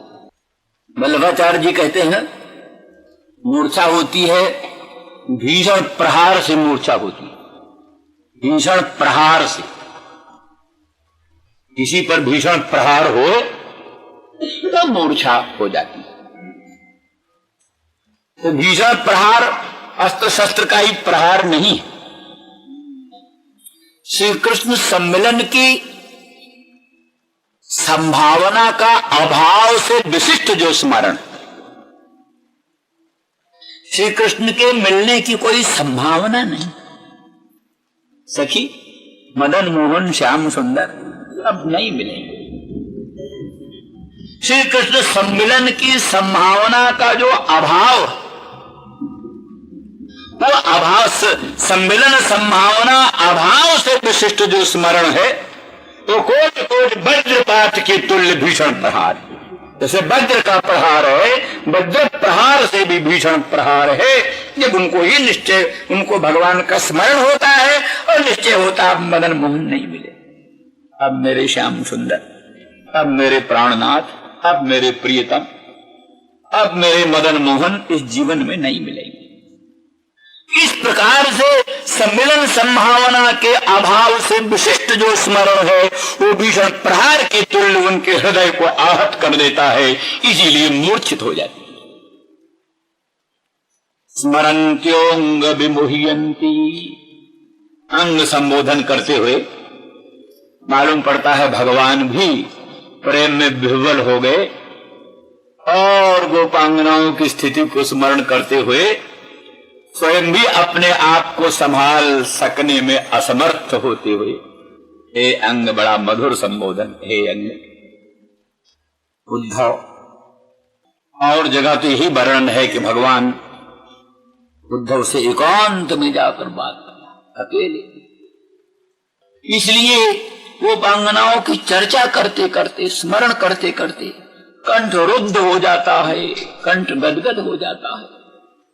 वल्लभाचार्य जी कहते हैं मूर्छा होती है भीषण प्रहार से, मूर्छा होती है भीषण प्रहार से। किसी पर भीषण प्रहार हो तो मूर्छा हो जाती है। तो भीषण प्रहार अस्त्र शस्त्र का ही प्रहार नहीं है। श्री कृष्ण सम्मिलन की संभावना का अभाव से विशिष्ट जो स्मरण, श्री कृष्ण के मिलने की कोई संभावना नहीं। सखी मदन मोहन श्याम सुंदर अब नहीं मिलेंगे। श्री कृष्ण सम्मिलन की संभावना का जो अभाव, वो अभाव सम्मिलन संभावना अभाव से विशिष्ट जो स्मरण है, तो कोट कोट वज्रपात के तुल्य भीषण प्रहार। जैसे वज्र का प्रहार है, वज्र प्रहार से भी भीषण प्रहार है। जब उनको ही निश्चय, उनको भगवान का स्मरण होता है और निश्चय होता अब मदन मोहन नहीं मिले, अब मेरे श्याम सुंदर, अब मेरे प्राणनाथ, अब मेरे प्रियतम, अब मेरे मदन मोहन इस जीवन में नहीं मिलेंगे। इस प्रकार से सम्मिलन संभावना के अभाव से विशिष्ट जो स्मरण है, वो भीषण प्रहार के तुल्य उनके हृदय को आहत कर देता है, इसीलिए मूर्छित हो जाती है। स्मरन्त्योंग विमुह्यन्ति, अंग संबोधन करते हुए मालूम पड़ता है भगवान भी प्रेम में विह्वल हो गए और गोपांगनाओं की स्थिति को स्मरण करते हुए स्वयं भी अपने आप को संभाल सकने में असमर्थ होते हुए, हे अंग, बड़ा मधुर संबोधन, हे अंग। उद्धव और जगह तो यही वर्णन है कि भगवान उद्धव से एकांत में जाकर बात करना, अकेले। इसलिए वो पांगनाओं की चर्चा करते करते, स्मरण करते करते कंठ रुद्ध हो जाता है, कंठ गदगद हो जाता है,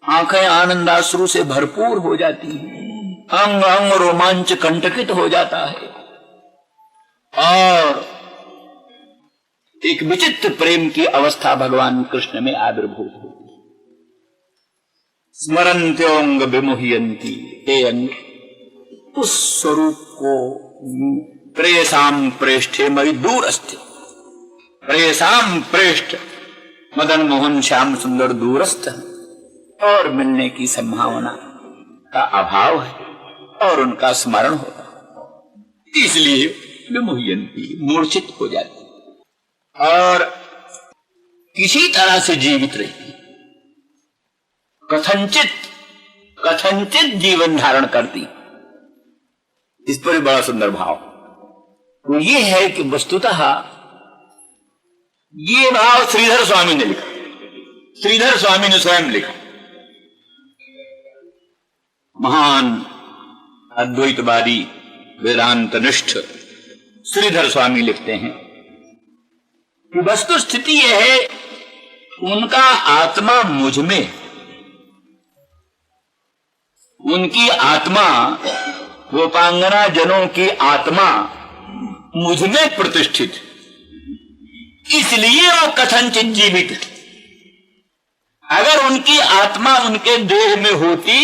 आंखें आनंदाश्रु से भरपूर हो जाती हैं, अंग अंग रोमांच कंटकित हो जाता है और एक विचित्र प्रेम की अवस्था भगवान कृष्ण में आविर्भूत होती है। स्मरन्त्योंग विमुह्यन्ति, हे अंग, उस स्वरूप को प्रेयसाम प्रेष्ठे मई दूरस्थ, प्रेयसाम प्रेष्ठ मदन मोहन श्याम सुंदर दूरस्थ और मिलने की संभावना का अभाव है और उनका स्मरण होता है, इसलिए विमुह्यन्ति, मूर्छित हो जाती और किसी तरह से जीवित रहती, कथंचित जीवन धारण करती। इस पर बड़ा सुंदर भाव तो ये है कि वस्तुतः ये भाव श्रीधर स्वामी ने लिखा, श्रीधर स्वामी ने स्वयं लिखा। महान अद्वैतवादी वेदांत निष्ठ श्रीधर स्वामी लिखते हैं कि वस्तु स्थिति यह है, उनका आत्मा मुझ में, उनकी आत्मा, गोपांगना जनों की आत्मा मुझ में प्रतिष्ठित, इसलिए वो कथनचित जीवित। अगर उनकी आत्मा उनके देह में होती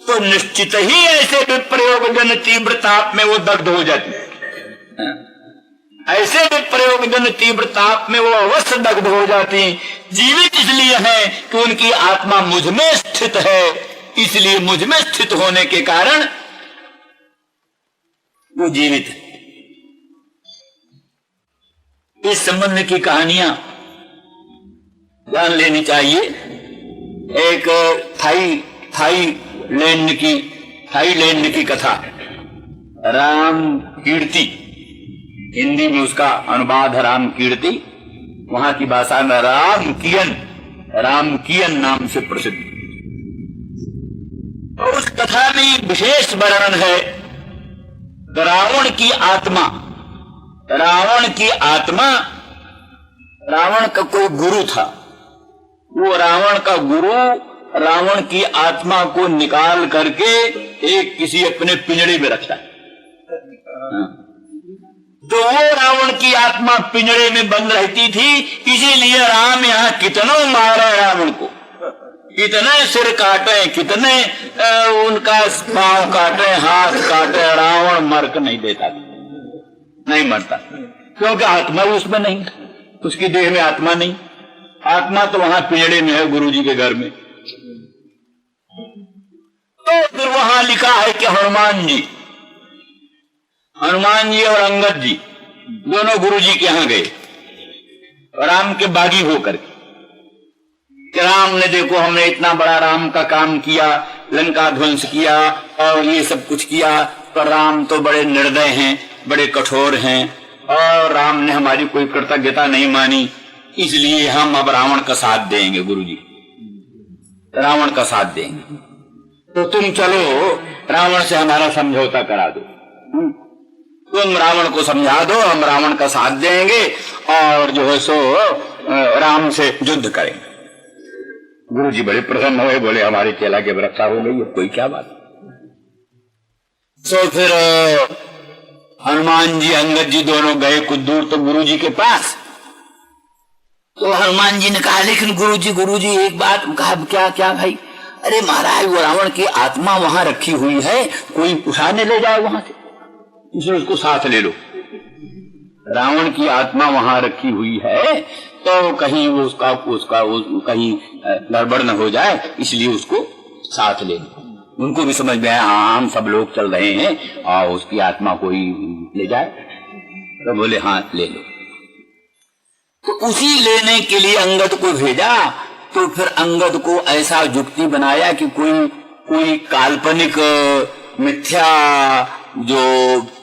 तो निश्चित ही ऐसे विप्रयोग जन तीव्र ताप में वो दग्ध हो जाती, ऐसे विप्रयोग जन तीव्र ताप में वो अवश्य दग्ध हो जाती। जीवित इसलिए है कि उनकी आत्मा मुझ में स्थित है, इसलिए मुझ में स्थित होने के कारण वो जीवित है। इस संबंध की कहानियां जान लेनी चाहिए। एक थाईलैंड की कथा, राम कीर्ति, हिंदी में उसका अनुवाद है राम कीर्ति, वहां की भाषा में राम कियन नाम से प्रसिद्ध। और उस कथा में विशेष वर्णन है रावण की आत्मा, रावण का कोई गुरु था, वो रावण का गुरु रावण की आत्मा को निकाल करके एक किसी अपने पिंजड़े में रखता है। तो वो रावण की आत्मा पिंजड़े में बंद रहती थी, इसीलिए राम यहाँ कितनों मारे रावण को, कितने सिर काटे, कितने उनका पांव काटे, हाथ काटे, रावण मर कर नहीं देता, नहीं मरता, क्योंकि आत्मा उसमें नहीं। उसकी देह में आत्मा नहीं। आत्मा तो वहां पिंजड़े में है, गुरु जी के घर में। तो फिर वहां लिखा है कि हनुमान जी और अंगद जी दोनों गुरु जी के यहां गए, राम के बागी होकर कि राम ने, देखो हमने इतना बड़ा राम का काम किया, लंका ध्वंस किया और ये सब कुछ किया, पर राम तो बड़े निर्दय हैं, बड़े कठोर हैं, और राम ने हमारी कोई कृतज्ञता नहीं मानी, इसलिए हम अब रावण का साथ देंगे। गुरु जी रावण का साथ देंगे, तो तुम चलो रावण से हमारा समझौता करा दो, तुम रावण को समझा दो, हम रावण का साथ देंगे और जो है सो राम से युद्ध करेंगे। गुरु जी बड़े प्रसन्न हुए, बोले हमारे चेला की रक्षा हो गई, अब कोई क्या बात। तो फिर हनुमान जी अंगद जी दोनों गए कुछ दूर तो गुरु जी के पास। तो हनुमान जी ने कहा, लेकिन गुरु जी एक बात कहा, क्या क्या भाई? अरे महाराज, वो रावण की आत्मा वहां रखी हुई है, कोई उठाने ले जाए वहां से, इसलिए उसको साथ ले लो। रावण की आत्मा वहां रखी हुई है, तो कहीं उसका कहीं गड़बड़ न हो जाए, इसलिए उसको साथ ले लो। उनको भी समझ में आया, हम सब लोग चल रहे हैं और उसकी आत्मा को ही ले जाए। तो बोले हाँ ले लो। तो उसी लेने के लिए अंगद को भेजा। तो फिर अंगद को ऐसा युक्ति बनाया कि कोई काल्पनिक मिथ्या जो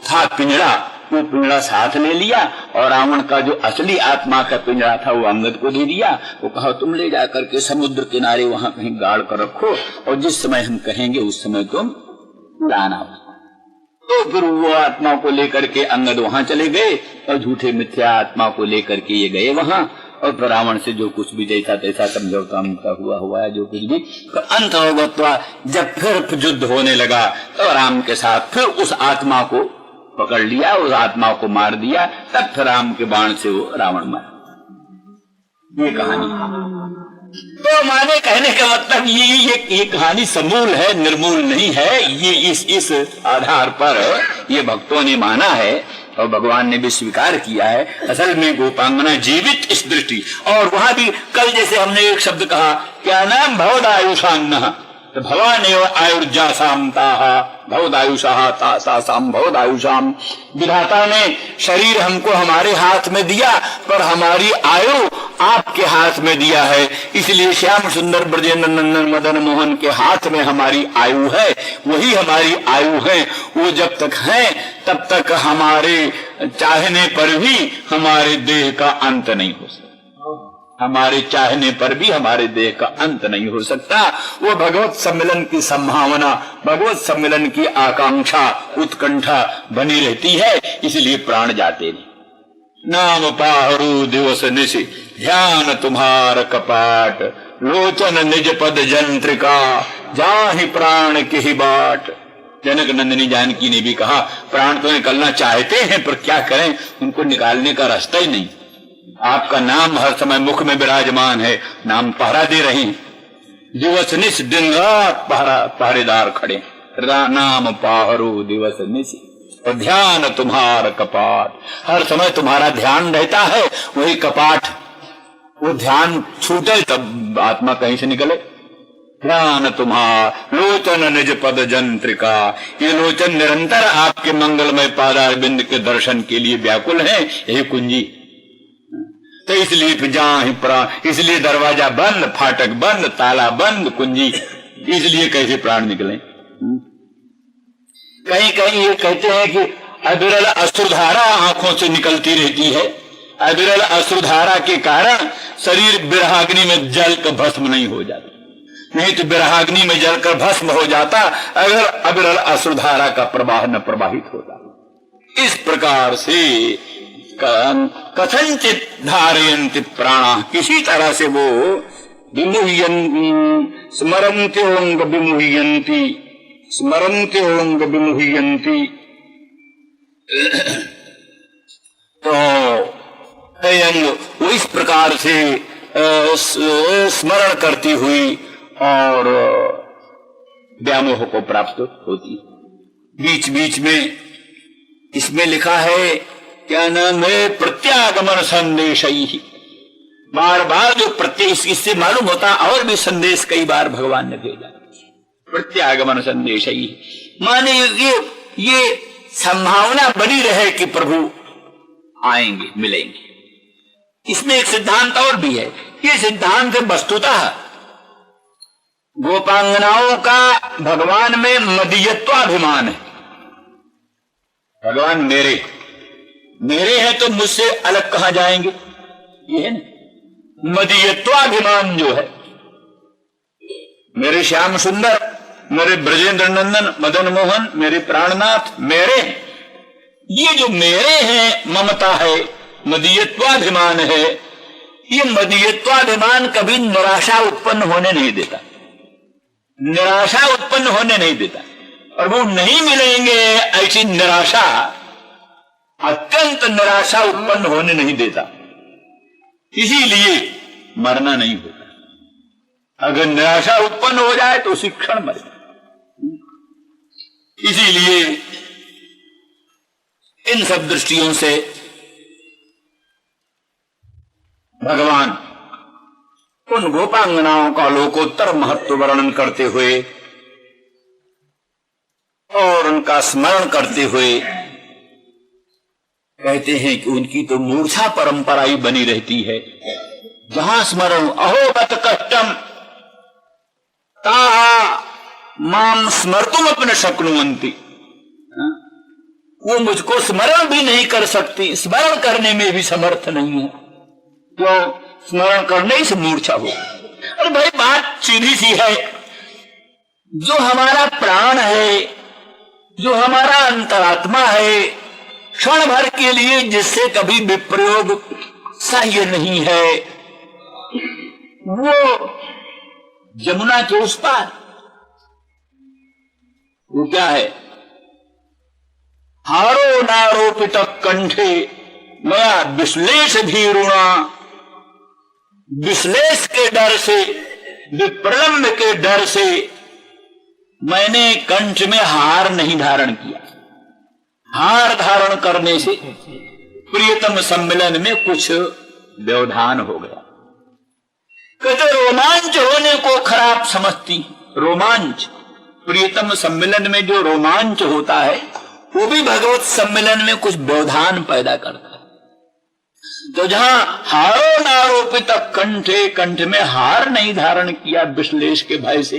था पिंजड़ा, वो पिंजड़ा साथ ले लिया और रावण का जो असली आत्मा का पिंजड़ा था वो अंगद को दे दिया। वो कहा तुम ले जा करके समुद्र किनारे वहां कहीं गाड़ कर रखो और जिस समय हम कहेंगे उस समय तुम लाना। तो फिर वो आत्मा को लेकर के अंगद वहां चले गए और झूठे मिथ्या आत्मा को लेकर के ये गए वहां, और फिर रावण से जो कुछ भी जैसा तैसा समझौता उनका हुआ है, जो कुछ भी। तो अंत होगा, जब फिर युद्ध होने लगा तो राम के साथ फिर उस आत्मा को पकड़ लिया, उस आत्मा को मार दिया, तब फिर राम के बाण से वो रावण मारा। ये कहानी। तो माने कहने का मतलब ये कहानी समूल है, निर्मूल नहीं है। ये इस आधार पर ये भक्तों ने माना है और भगवान ने भी स्वीकार किया है। असल में गोपांगना जीवित इस दृष्टि। और वहां भी कल जैसे हमने एक शब्द कहा, क्या नाम भवदायुषान्न, तो भवान आयुर्जासाम ताहा भवदायुषाः तासाम भवदायुषाम। विधाता ने शरीर हमको हमारे हाथ में दिया, पर हमारी आयु आपके हाथ में दिया है, इसलिए श्याम सुंदर ब्रजेंद्र नंदन मदन मोहन के हाथ में हमारी आयु है, वही हमारी आयु है। वो जब तक है तब तक हमारे चाहने पर भी हमारे देह का अंत नहीं हो सकता, हमारे चाहने पर भी हमारे देह का अंत नहीं हो सकता। वो भगवत सम्मिलन की संभावना, भगवत सम्मिलन की आकांक्षा, उत्कंठा बनी रहती है, इसलिए प्राण जाते नहीं। नाम पाहरू दिवस निशि ध्यान तुम्हार कपाट, लोचन निज पद जंत्रिका जाहि प्राण की बाट। जनक नंदिनी जानकी ने भी कहा, प्राण तो निकलना चाहते हैं पर क्या करें, उनको निकालने का रास्ता ही नहीं। आपका नाम हर समय मुख में विराजमान है, नाम पहरा दे रहे हैं, दिवस निश दिन रात पहरेदार खड़े। नाम पाहरू दिवस निश और ध्यान तुम्हार कपाट, हर समय तुम्हारा ध्यान रहता है, वही कपाट। वो ध्यान छूटे तब आत्मा कहीं से निकले। ध्यान तुम्हार लोचन निज पद जंत्रिका, ये लोचन निरंतर आपके मंगलमय पादार बिंद के दर्शन के लिए व्याकुल है, यही कुंजी। तो इसलिए दरवाजा बंद, फाटक बंद, ताला बंद, कुंजी, इसलिए कैसे प्राण निकले। कहीं कहीं ये कहते हैं कि अविरल अश्रुधारा आंखों से निकलती रहती है, अविरल अश्रुधारा के कारण शरीर बिरहाग्नि में जलकर भस्म नहीं हो जाता, नहीं तो बिरहाग्नि में जलकर भस्म हो जाता अगर अविरल अश्रुधारा का प्रवाह न प्रवाहित होता। इस प्रकार से कथनचित धारयन्ति प्राणा, किसी तरह से वो स्मरन्त्योंग विमुह्यन्ति, स्मरन्त्योंग विमुह्यन्ति। तो वो इस प्रकार से स्मरण करती हुई और व्यामोह को प्राप्त होती। बीच बीच में इसमें लिखा है क्या नाम है, प्रत्यागमन संदेश ही, बार बार जो प्रत्यय, इससे मालूम होता और भी संदेश कई बार भगवान ने भेजा। प्रत्यागमन संदेश ही माने ये संभावना बनी रहे कि प्रभु आएंगे, मिलेंगे। इसमें एक सिद्धांत और भी है। ये सिद्धांत वस्तुतः गोपांगनाओं का भगवान में मदीयत्वाभिमान है। भगवान मेरे हैं तो मुझसे अलग कहां जाएंगे, ये है ना मदीयत्वाभिमान जो है। मेरे श्याम सुंदर, मेरे ब्रजेंद्र नंदन, मदन मोहन, मेरे प्राणनाथ मेरे, ये जो मेरे हैं ममता है, मदीयत्वाभिमान है। ये मदीयत्वाभिमान कभी निराशा उत्पन्न होने नहीं देता, निराशा उत्पन्न होने नहीं देता। और वो नहीं मिलेंगे ऐसी निराशा, अत्यंत निराशा उत्पन्न होने नहीं देता। इसीलिए मरना नहीं होता। अगर निराशा उत्पन्न हो जाए तो उसी क्षण मरे। इसीलिए इन सब दृष्टियों से भगवान उन गोपांगनाओं का लोकोत्तर महत्व वर्णन करते हुए और उनका स्मरण करते हुए कहते हैं कि उनकी तो मूर्छा परंपरा ही बनी रहती है। जहां स्मरण अहोगत कष्टम ताहा माम स्मर्तुम अपने शक्नुवंती, वो मुझको स्मरण भी नहीं कर सकती, स्मरण करने में भी समर्थ नहीं है। क्यों? स्मरण करने से मूर्छा हो। और भाई बात सीधी सी है, जो हमारा प्राण है, जो हमारा अंतरात्मा है, क्षण भर के लिए जिससे कभी विप्रयोग सह्य नहीं है, वो जमुना के उस पार, वो क्या है? हारो नारोपित कंठे मया विश्लेष धीरुणा, विश्लेष के डर से, विप्रलंब के डर से मैंने कंठ में हार नहीं धारण किया। हार धारण करने से प्रियतम सम्मिलन में कुछ व्यवधान हो गया। कहते रोमांच होने को खराब समझती। रोमांच, प्रियतम सम्मिलन में जो रोमांच होता है वो भी भगवत सम्मिलन में कुछ व्यवधान पैदा करता है। तो जहां हारो नारोपित कंठे, कंठ में हार नहीं धारण किया विश्लेष के भय से,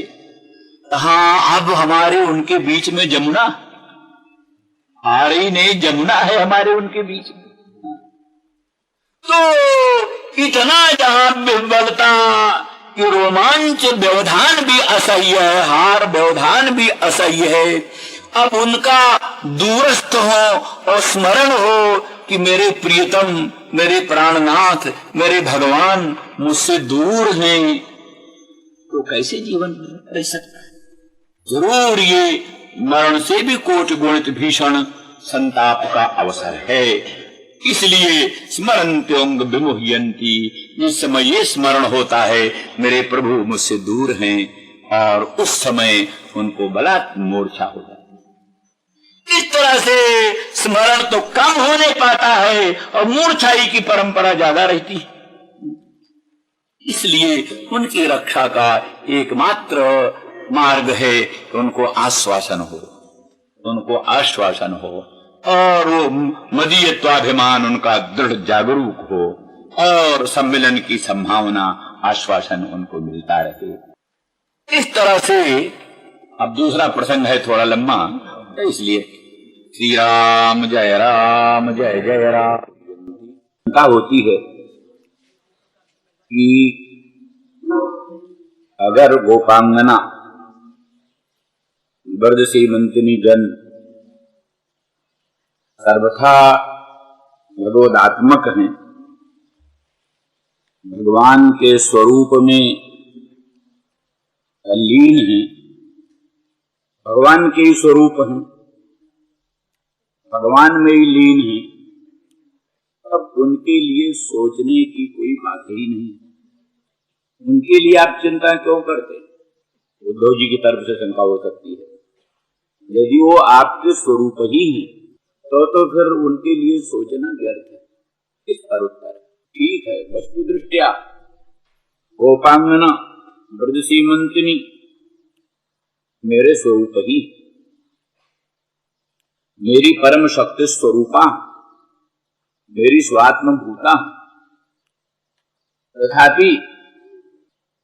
हाँ अब हमारे उनके बीच में जमुना, हार ही नहीं जमुना है हमारे उनके बीच में। तो इतना जहां विह्वलता कि रोमांच व्यवधान भी असह्य है, हार व्यवधान भी असह्य है। अब उनका दूरस्थ हो और स्मरण हो कि मेरे प्रियतम, मेरे प्राणनाथ, मेरे भगवान मुझसे दूर हैं, तो कैसे जीवन रह सकता है? जरूर ये मरण से भी कोटि गुणित भीषण संताप का अवसर है। इसलिए स्मरन्त्योंग विमुह्यन्ति, जिस समय ये स्मरण होता है मेरे प्रभु मुझसे दूर हैं, और उस समय उनको बलात् मूर्छा हो जाती है। इस तरह से स्मरण तो कम होने पाता है और मूर्छाई की परंपरा ज्यादा रहती है। इसलिए उनकी रक्षा का एकमात्र मार्ग है कि उनको आश्वासन हो, उनको आश्वासन हो, और वो मदीयत्वाभिमान उनका दृढ़ जागरूक हो, और सम्मिलन की संभावना, आश्वासन उनको मिलता रहे। इस तरह से अब दूसरा प्रसंग है थोड़ा लंबा, इसलिए श्री राम जय राम जय जय राम का होती है कि अगर गोपांगना ब्रज सीमंतिनी जन सर्वथा भगवदात्मक हैं, भगवान के स्वरूप में लीन हैं, भगवान के ही स्वरूप हैं, भगवान में ही लीन हैं, अब उनके लिए सोचने की कोई बात ही नहीं। उनके लिए आप चिंता क्यों करते? उद्धव जी की तरफ से शंका हो सकती है। यदि वो आपके स्वरूप ही हैं तो फिर उनके लिए सोचना व्यर्थ है। इस पर उत्तर ठीक है, वस्तु दृष्टिया गोपांगना ब्रज सीमंतिनी मेरे स्वरूप ही, मेरी परम शक्ति स्वरूपा, मेरी स्वात्म भूता, तथापि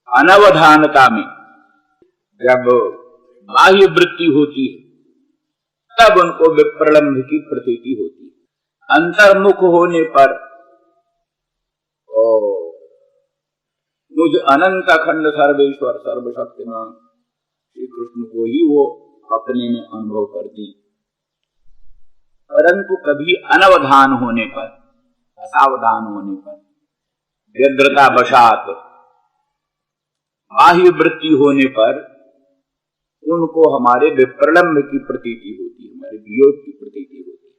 अनवधानता में जब बाह्य वृत्ति होती है तब उनको विप्रलंब की प्रतीति होती है। अंतर्मुख होने पर मुझ अनंत अखंड सर्वेश्वर सर्वशक्तिमान श्री कृष्ण को ही वो अपने में अनुभव करती, परंतु कभी अनवधान होने पर, असावधान होने पर, व्यग्रता वशात बाह्य वृत्ति होने पर उनको हमारे विप्रलंब की प्रतीति होती है, हमारे वियोग की प्रतीति होती है।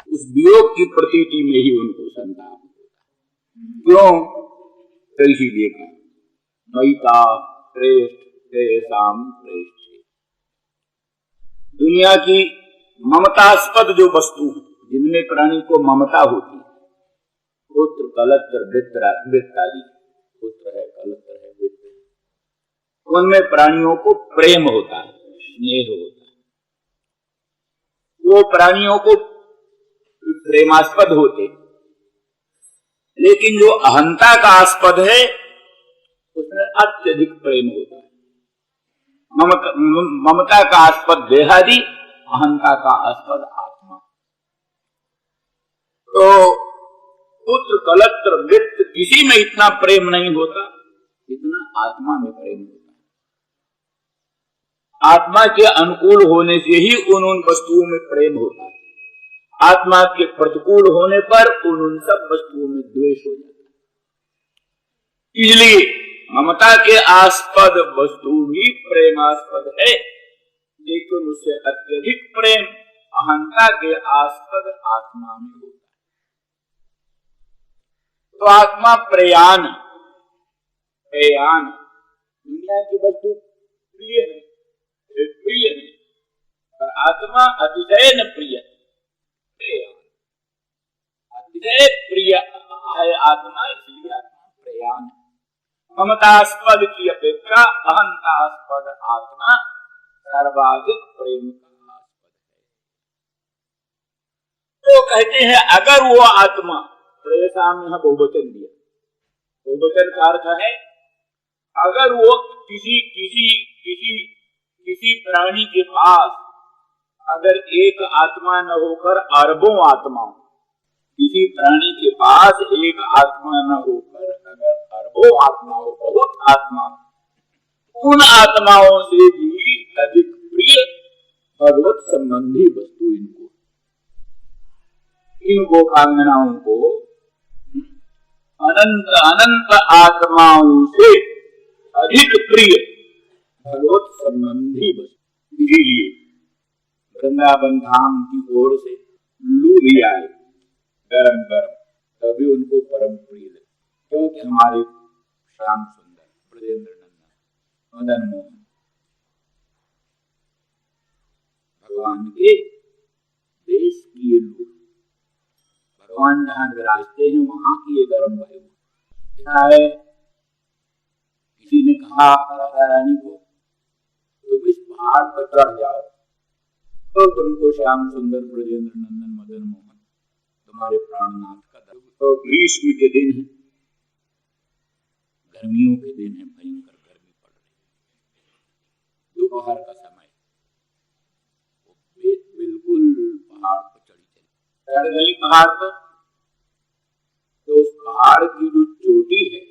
उस वियोग की प्रतीति में ही उनको संताप होता है। क्यों? तो इसीलिए कहा मैता श्रेष्ठ तेषां श्रेष्ठ। दुनिया की ममतास्पद जो वस्तु जिनमें प्राणी को ममता होती है, पुत्र कलत्र वित्त आदि, पुत्र है कलत्र है वित्त, उनमें प्राणियों को प्रेम होता है, स्नेह होता है, वो प्राणियों को प्रेमास्पद होते। लेकिन जो अहंता का आस्पद है उसमें अत्यधिक प्रेम होता है। ममता का आस्पद देहादि, अहंता का आस्पद आत्मा। तो पुत्र कलत्र वित्त किसी में इतना प्रेम नहीं होता जितना आत्मा में प्रेम होता है। आत्मा के अनुकूल होने से ही उन वस्तुओं में प्रेम होता है, आत्मा के प्रतिकूल होने पर उन सब वस्तुओं में द्वेष हो जाता है। इसलिए ममता के आस्पद वस्तु भी प्रेमास्पद है, लेकिन उससे अत्यधिक प्रेम अहंता के आस्पद आत्मा में होता है। तो आत्मा प्रयाण, दुनिया की वस्तु प्रिय है, प्रिय है, पर आत्मा अतिशय न प्रिय, अतिशय प्रिय है आत्मा, इसलिए आत्मा प्रयाण है। ममतास्पद की अपेक्षा अहंतास्पद आत्मा सर्वाधिक प्रेम का आस्पद है। तो कहते हैं अगर वो आत्मा, प्रेषा में बहुवचन दिया, बहुवचन का अर्थ है अगर वो किसी प्राणी के पास अगर एक आत्मा न होकर अरबों आत्माओं, किसी प्राणी के पास एक आत्मा न होकर अगर अरबों आत्माओं, बहुत आत्मा, उन आत्माओं से भी अधिक प्रिय भगवत संबंधी वस्तु इन गोपांगनाओं को अनंत अनंत आत्माओं से अधिक प्रिय भगवत संबंधी वस्तु। इसीलिए वृंदावन धाम की ओर से लू भी आए गरम गरम, तभी उनको परम प्रिय लगे, क्योंकि हमारे श्याम सुंदर ब्रजेंद्र नंदन मदन मोहन भगवान के देश की ये लू, भगवान जहां विराजते हैं वहां की ये गरम वायु। क्या है, किसी ने कहा राधा रानी को तुम इस पहाड़ पर चढ़ जाओ तो तुमको श्याम सुंदर ब्रजेंद्र नंदन मदन मोहन तुम्हारे प्राणनाथ का दर्शन। तो ग्रीष्म के दिन है, गर्मियों के दिन है, भयंकर गर्मी पड़ रही, दोपहर का समय, वो बिल्कुल पहाड़ पर चढ़ गई पहाड़ पर। तो उस पहाड़ की जो चोटी है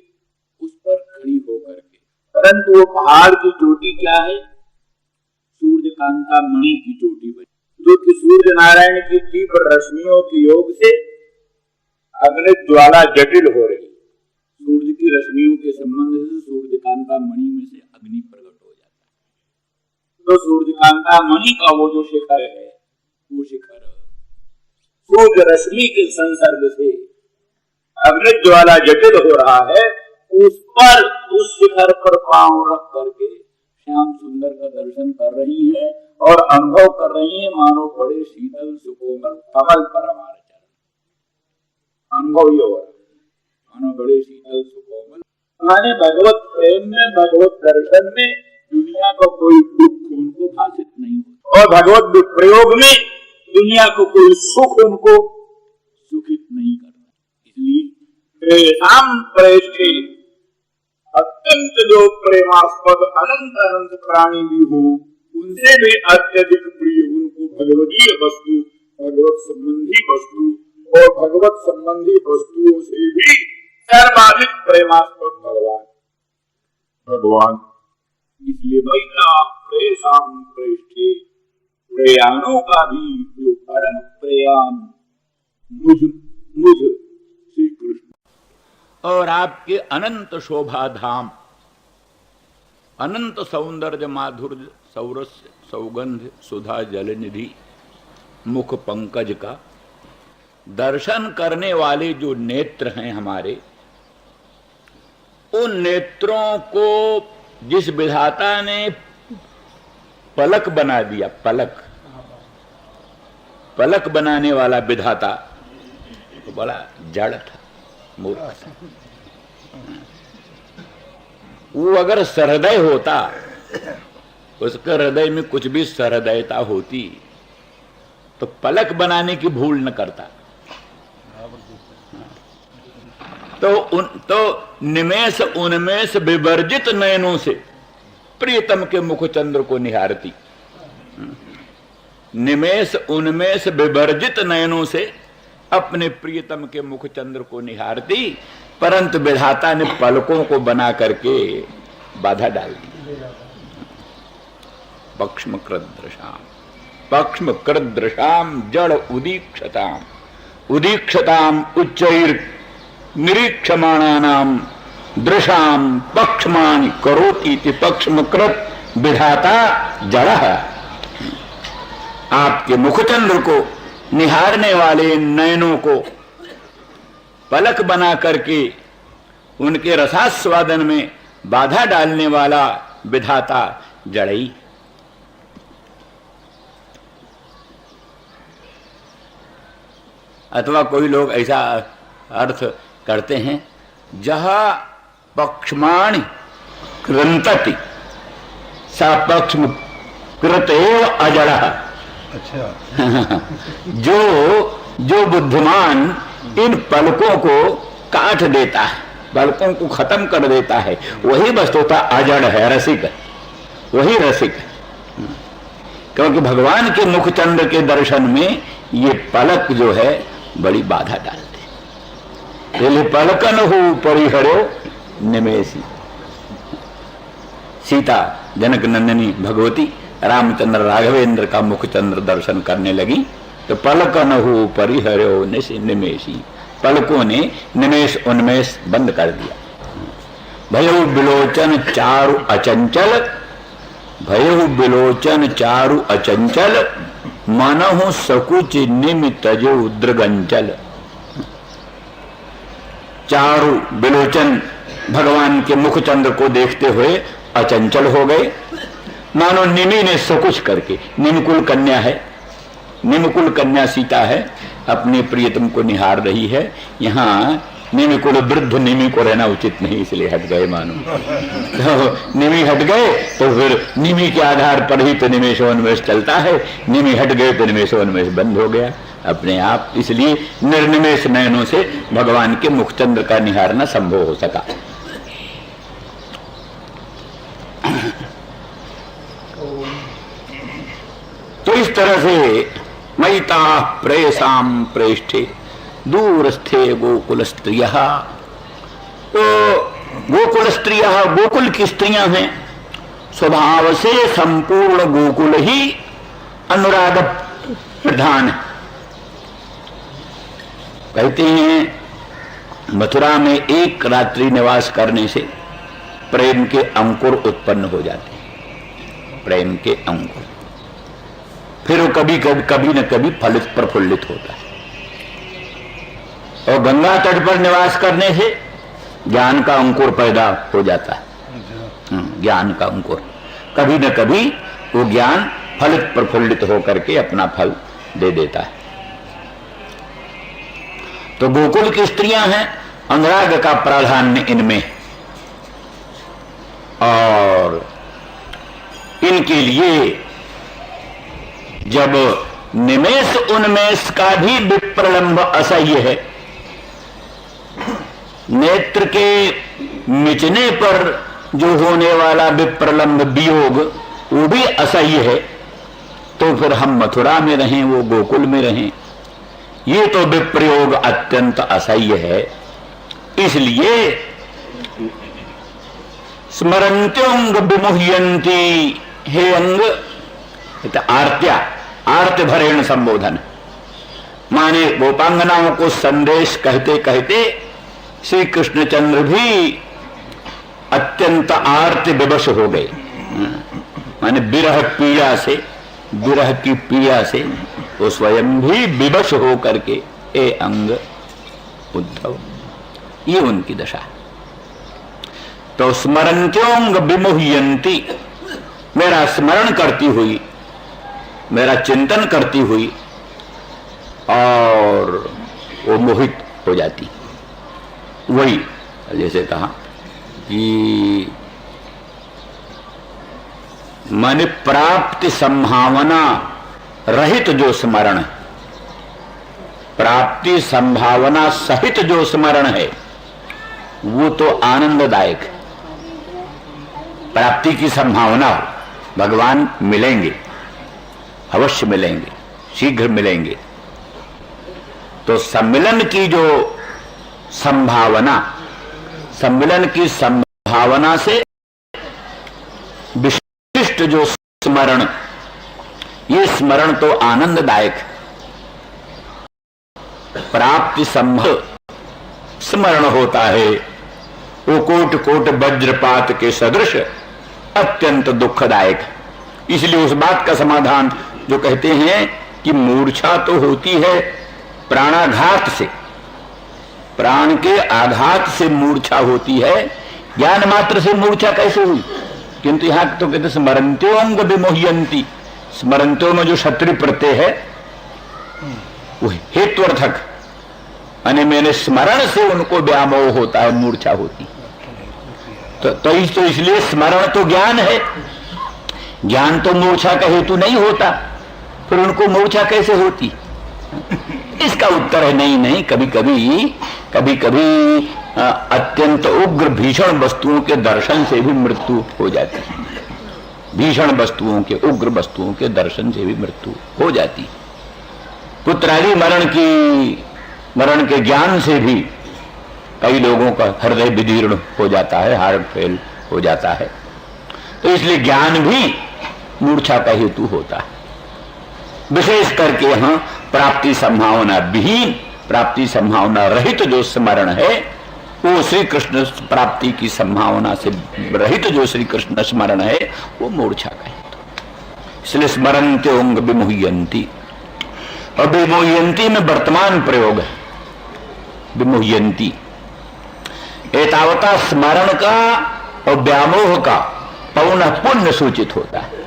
उस पर खड़ी होकर के, परंतु वो पहाड़ की चोटी क्या है, सूर्यकांता मणि की चोटी बनी, जो कि सूर्य नारायण की तीव्र रश्मियों के योग से अग्नि ज्वाला जटिल हो रही। सूर्य की रश्मियों के संबंध से सूर्यकांता मणि में से अग्नि प्रकट हो जाता है। तो सूर्यकांता मणि का वो जो शिखर है, वो शिखर सूर्य रश्मि के संसर्ग से अग्नि ज्वाला जटिल हो रहा है, उस पर, उस शिखर पर पांव रख करके श्याम सुंदर का दर्शन कर रही हैं और अनुभव कर रही हैं मानो बड़े शीतल सुकोमल कमल पर हमारे चरण अनुभव ही हो रहा है, मानो बड़े शीतल सुकोमल। माने भगवत प्रेम में, भगवत दर्शन में दुनिया का कोई दुख उनको भाषित नहीं होता और भगवत प्रयोग में दुनिया को कोई सुख उनको सुखित नहीं करता। इसलिए प्रेम प्रेष्ठे अत्यंत जो प्रेमास्पद अनंत अनंत प्राणी भी हो उनसे भी अत्यधिक प्रिय उनको भगवतीय वस्तु, भगवत संबंधी वस्तु और भगवत संबंधी वस्तुओं से भी सर्वाधिक प्रेमास्पद भगवान। इसलिए महिला प्रेषाम प्रेष्ठे प्रयाणों का भी जो परम प्रयाण मुझ श्री कृष्ण और आपके अनंत शोभा धाम, अनंत सौंदर्य माधुर्य सौरस्य सौगंध सुधा जलनिधि मुख पंकज का दर्शन करने वाले जो नेत्र हैं हमारे, उन नेत्रों को जिस विधाता ने पलक बना दिया, पलक बनाने वाला विधाता तो बड़ा जड़ था, मूर्ख था। वो अगर सहृदय होता, उसके हृदय में कुछ भी सहृदयता होती तो पलक बनाने की भूल न करता। तो निमेष उन्मेष विवर्जित नयनों से प्रियतम के मुख चंद्र को निहारती, निमेष उन्मेष विवर्जित नयनों से अपने प्रियतम के मुख चंद्र को निहारती, परंतु विधाता ने पलकों को बना करके बाधा डाल दी। पक्ष्मकृदृशाम जड़ उदीक्षताम उच्चैर निरीक्षमाणानाम दृशाम पक्षमान करोति इति पक्ष्मकृत विधाता जड़ः। आपके मुखचंद्र को निहारने वाले नयनों को पलक बना करके उनके रसास्वादन में बाधा डालने वाला विधाता जड़ई। अथवा कोई लोग ऐसा अर्थ करते हैं, जहां पक्षमाण कृंतति सा पक्ष्म कृतेव अजड़ः। अच्छा। जो बुद्धिमान इन पलकों को काट देता है, पलकों को खत्म कर देता है, वही वस्तुतः अजड़ है, रसिक है, वही रसिक है। क्योंकि भगवान के मुखचंद्र के दर्शन में ये पलक जो है बड़ी बाधा डालते। पलकन हो परिहरो निमेषी। सीता जनक नंदिनी भगवती रामचंद्र राघवेंद्र का मुखचंद्र दर्शन करने लगी तो पलकन हो परिहरो निमेषी, पलकों ने निमेष उन्मेष बंद कर दिया। भयो बिलोचन चारु अचंचल, भयो बिलोचन चारु अचंचल, मनहु सकुच निमित जो दृगंचल। चारु बिलोचन भगवान के मुखचंद्र को देखते हुए अचंचल हो गए, मानो निमि ने सकुच करके, निमकुल कन्या है, निमकुल कन्या सीता है, अपने प्रियतम को निहार रही है। यहाँ निमिकुल वृद्ध निमि को रहना उचित नहीं, इसलिए हट गए मानो। तो निमि हट गए तो फिर निमि के आधार पर ही तो निमेषोन्मेष चलता है, निमि हट गए तो निमेषोन्मेष बंद हो गया अपने आप। इसलिए निर्निमेष नयनों से भगवान के मुखचंद्र का निहारना संभव हो सका। तो इस तरह से मयिता प्रेषाम प्रेष्ठे दूरस्थे गोकुल स्त्रियः। तो गोकुल स्त्रियः, गोकुल की स्त्रियां हैं, स्वभाव से संपूर्ण गोकुल ही अनुराग प्रधान है। कहते हैं मथुरा में एक रात्रि निवास करने से प्रेम के अंकुर उत्पन्न हो जाते हैं, प्रेम के अंकुर। फिर वो कभी न कभी फलित प्रफुल्लित होता है। और गंगा तट पर निवास करने से ज्ञान का अंकुर पैदा हो जाता है, ज्ञान का अंकुर। कभी न कभी वो ज्ञान फलित प्रफुल्लित होकर के अपना फल दे देता है। तो गोकुल की स्त्रियां हैं, अनुराग का प्राधान्य इनमें, और इनके लिए जब निमेष उन्मेष का भी विप्रलंब असह्य है, नेत्र के मिचने पर जो होने वाला विप्रलंब वियोग वो भी असह्य है, तो फिर हम मथुरा में रहें, वो गोकुल में रहें, ये तो विप्रयोग अत्यंत असह्य है। इसलिए स्मरंत्योंग विमुह्यंती, हे अंग, आर्त्या, आर्त भरेण संबोधन, माने गोपांगनाओं को संदेश कहते कहते श्री कृष्णचंद्र भी अत्यंत आर्त विवश हो गए, माने विरह पीड़ा से, विरह की पीड़ा से वो स्वयं भी विवश हो करके, ए अंग उद्धव, ये उनकी दशा है। तो स्मरंत्योंग विमुह्यंती, मेरा स्मरण करती हुई, मेरा चिंतन करती हुई, और वो मोहित हो जाती। वही जैसे कहा कि माने प्राप्ति संभावना रहित जो स्मरण है, प्राप्ति संभावना सहित जो स्मरण है, वो तो आनंददायक है। प्राप्ति की संभावना हो, भगवान मिलेंगे, अवश्य मिलेंगे, शीघ्र मिलेंगे, तो सम्मिलन की जो संभावना, सम्मिलन की संभावना से विशिष्ट जो स्मरण, ये स्मरण तो आनंददायक है। प्राप्ति संभव स्मरण होता है, वो कोट कोट वज्रपात के सदृश अत्यंत दुखदायक। इसलिए उस बात का समाधान जो कहते हैं कि मूर्छा तो होती है प्राणाघात से, प्राण के आघात से मूर्छा होती है, ज्ञान मात्र से मूर्छा कैसे हुई? किंतु यहां तो कहते स्मरंत्योंग विमुह्यंती, स्मरंत्यों में जो क्षत्रिय प्रत्यय है वो हेत्वर्थक, यानी मैंने स्मरण से उनको व्यामोह होता है, मूर्छा होती। तो इसलिए स्मरण तो ज्ञान है, ज्ञान तो मूर्छा का हेतु नहीं होता, फिर उनको मूर्छा कैसे होती? इसका उत्तर है नहीं नहीं, कभी कभी अत्यंत उग्र भीषण वस्तुओं के दर्शन से भी मृत्यु हो जाती है। भीषण वस्तुओं के, उग्र वस्तुओं के दर्शन से भी मृत्यु हो जाती। पुत्रादि मरण के ज्ञान से भी कई लोगों का हृदय विदीर्ण हो जाता है, हार्ट फेल हो जाता है। तो इसलिए ज्ञान भी मूर्छा का हेतु होता है। विशेष करके यहां प्राप्ति संभावना विहीन, प्राप्ति संभावना रहित जो स्मरण है, वो श्री कृष्ण प्राप्ति की संभावना से रहित जो श्री कृष्ण स्मरण है, वो मूर्छा का हेतु। इसलिए स्मरन्त्योंग विमुह्यंती, और विमुह्यंती में वर्तमान प्रयोग है। विमुह्यंती एतावता स्मरण का और व्यामोह का पौनः पुण्य सूचित होता है,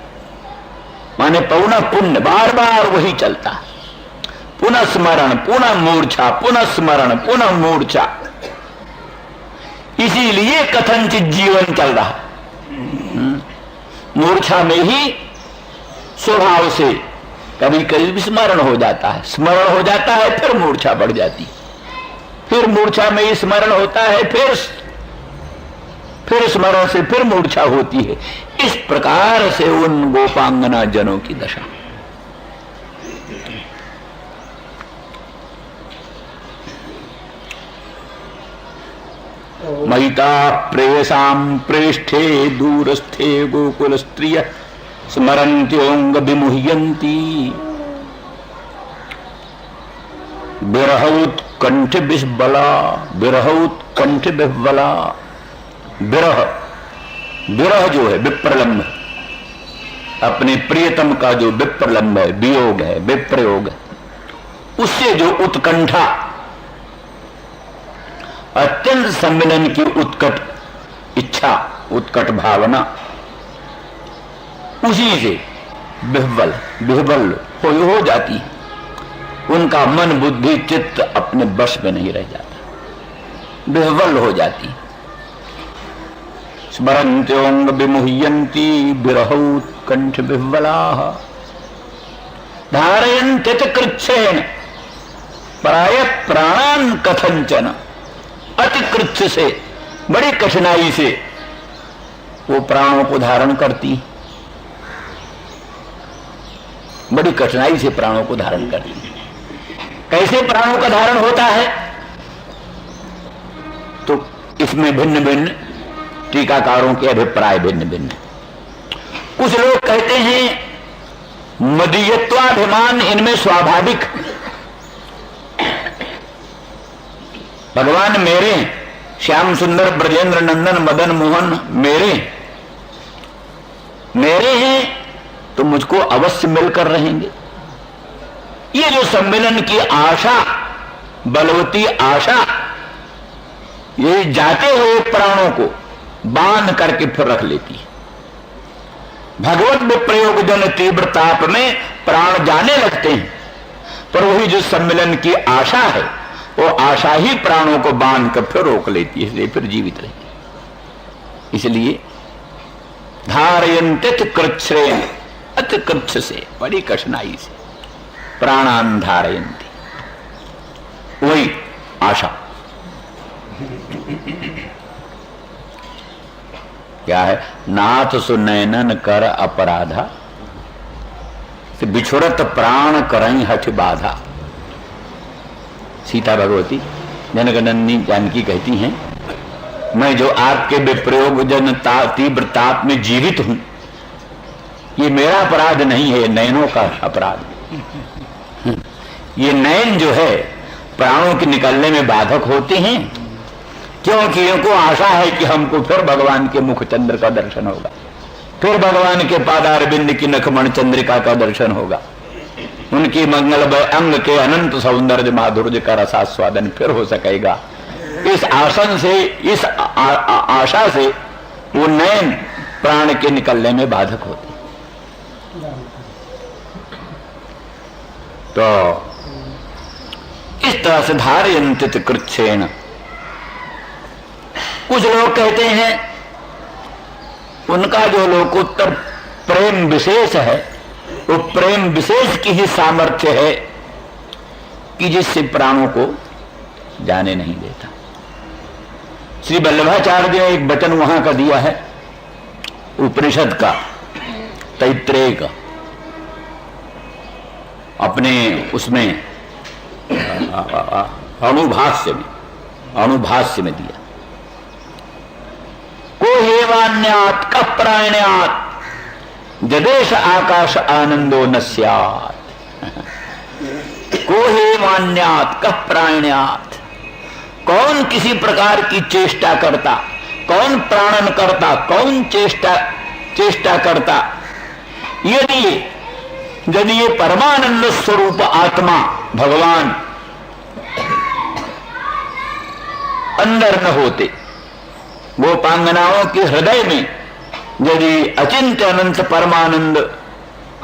माने पौनः पुण्य, बार बार वही चलता है। पुनः स्मरण, पुनः मूर्छा, पुनः स्मरण, पुनः मूर्छा, इसीलिए कथनचित जीवन चल रहा है। मूर्छा में ही स्वभाव से कभी कभी स्मरण हो जाता है, स्मरण हो जाता है, फिर मूर्छा बढ़ जाती, फिर मूर्छा में ही स्मरण होता है, फिर स्मरण से फिर मूर्छा होती है। इस प्रकार से उन गोपांगना जनों की दशा। महिता प्रेयसाम प्रेष्ठे दूरस्थे गोकुल स्त्रिय स्मरन्त्योंग विमुह्यन्ति विरहौत कंठ विह्वला, विरहौत कंठ विह्वला। विरह, विरह जो है विप्रलंब, अपने प्रियतम का जो विप्रलंब है, वियोग है, विप्रयोग है, उससे जो उत्कंठा, अत्यंत सम्मिलन की उत्कट इच्छा, उत्कट भावना, उसी से विह्वल हो जाती है। उनका मन बुद्धि चित्त अपने वश में नहीं रह जाता, विह्वल हो जाती है। स्मरन्त्योंग विमुह्यन्ति विरहौत्कंठ विह्वलाः धारयन्ति च कृच्छेन प्राय प्राणान कथंचन। अति कृच्छ से, बड़ी कठिनाई से वो प्राणों को धारण करती, बड़ी कठिनाई से प्राणों को धारण करती। कैसे प्राणों का धारण होता है? तो इसमें भिन्न भिन्न टीकाकारों के अभिप्राय भिन्न भिन्न। कुछ लोग कहते हैं मदीयत्वाभिमान इनमें स्वाभाविक, भगवान मेरे, श्याम सुंदर ब्रजेंद्र नंदन मदन मोहन मेरे हैं तो मुझको अवश्य मिलकर रहेंगे। ये जो सम्मेलन की आशा, बलवती आशा, ये जाते हुए प्राणों को बांध करके फिर रख लेती है। भगवत विप्रयोग जन तीव्र ताप में प्राण जाने लगते हैं, पर वही जो सम्मेलन की आशा है, वो आशा ही प्राणों को बांध कर फिर रोक लेती है, इसलिए फिर जीवित रहती है। इसलिए धारयन्ति कृच्छ्रेण, अति कृच्छ से, बड़ी कठिनाई से प्राणान धारयन्ति, वही आशा। क्या है? नाथ सुनैनन कर अपराधा बिछुड़त प्राण करई हठ बाधा। सीता भगवती जनकनंदिनी जानकी कहती हैं, मैं जो आपके विप्रयोग जन तीव्र ताप में जीवित हूं, ये मेरा अपराध नहीं है, नयनों का अपराध। ये नयन जो है प्राणों के निकलने में बाधक होते हैं, क्योंकि इनको आशा है कि हमको फिर भगवान के मुख चंद्र का दर्शन होगा, फिर भगवान के पादारविंद की नखमण चंद्रिका का दर्शन होगा, उनकी मंगल अंग के अनंत सौंदर्य माधुर्य का रसास्वादन फिर हो सकेगा। इस आसन से, इस आशा से वो नयन प्राण के निकलने में बाधक होते। तो इस तरह से धारयन्ति कृच्छेन। कुछ लोग कहते हैं उनका जो लोकोत्तर प्रेम विशेष है, वो प्रेम विशेष की ही सामर्थ्य है कि जिससे प्राणों को जाने नहीं देता। श्री वल्लभाचार्य ने एक वचन वहां का दिया है उपनिषद का, तैत्रेय का, अपने उसमें अणुभाष्य में दिया। को हेवान्यात् कः प्राण्यात् जदेश आकाश आनंदो न स्यात्। को हेवान्यात् कः प्राण्यात्, कौन किसी प्रकार की चेष्टा करता, कौन प्राणन करता, कौन चेष्टा करता, यदि ये परमानंद स्वरूप आत्मा भगवान अंदर न होते, गोपांगनाओं के हृदय में यदि अचिंत्य अनंत परमानंद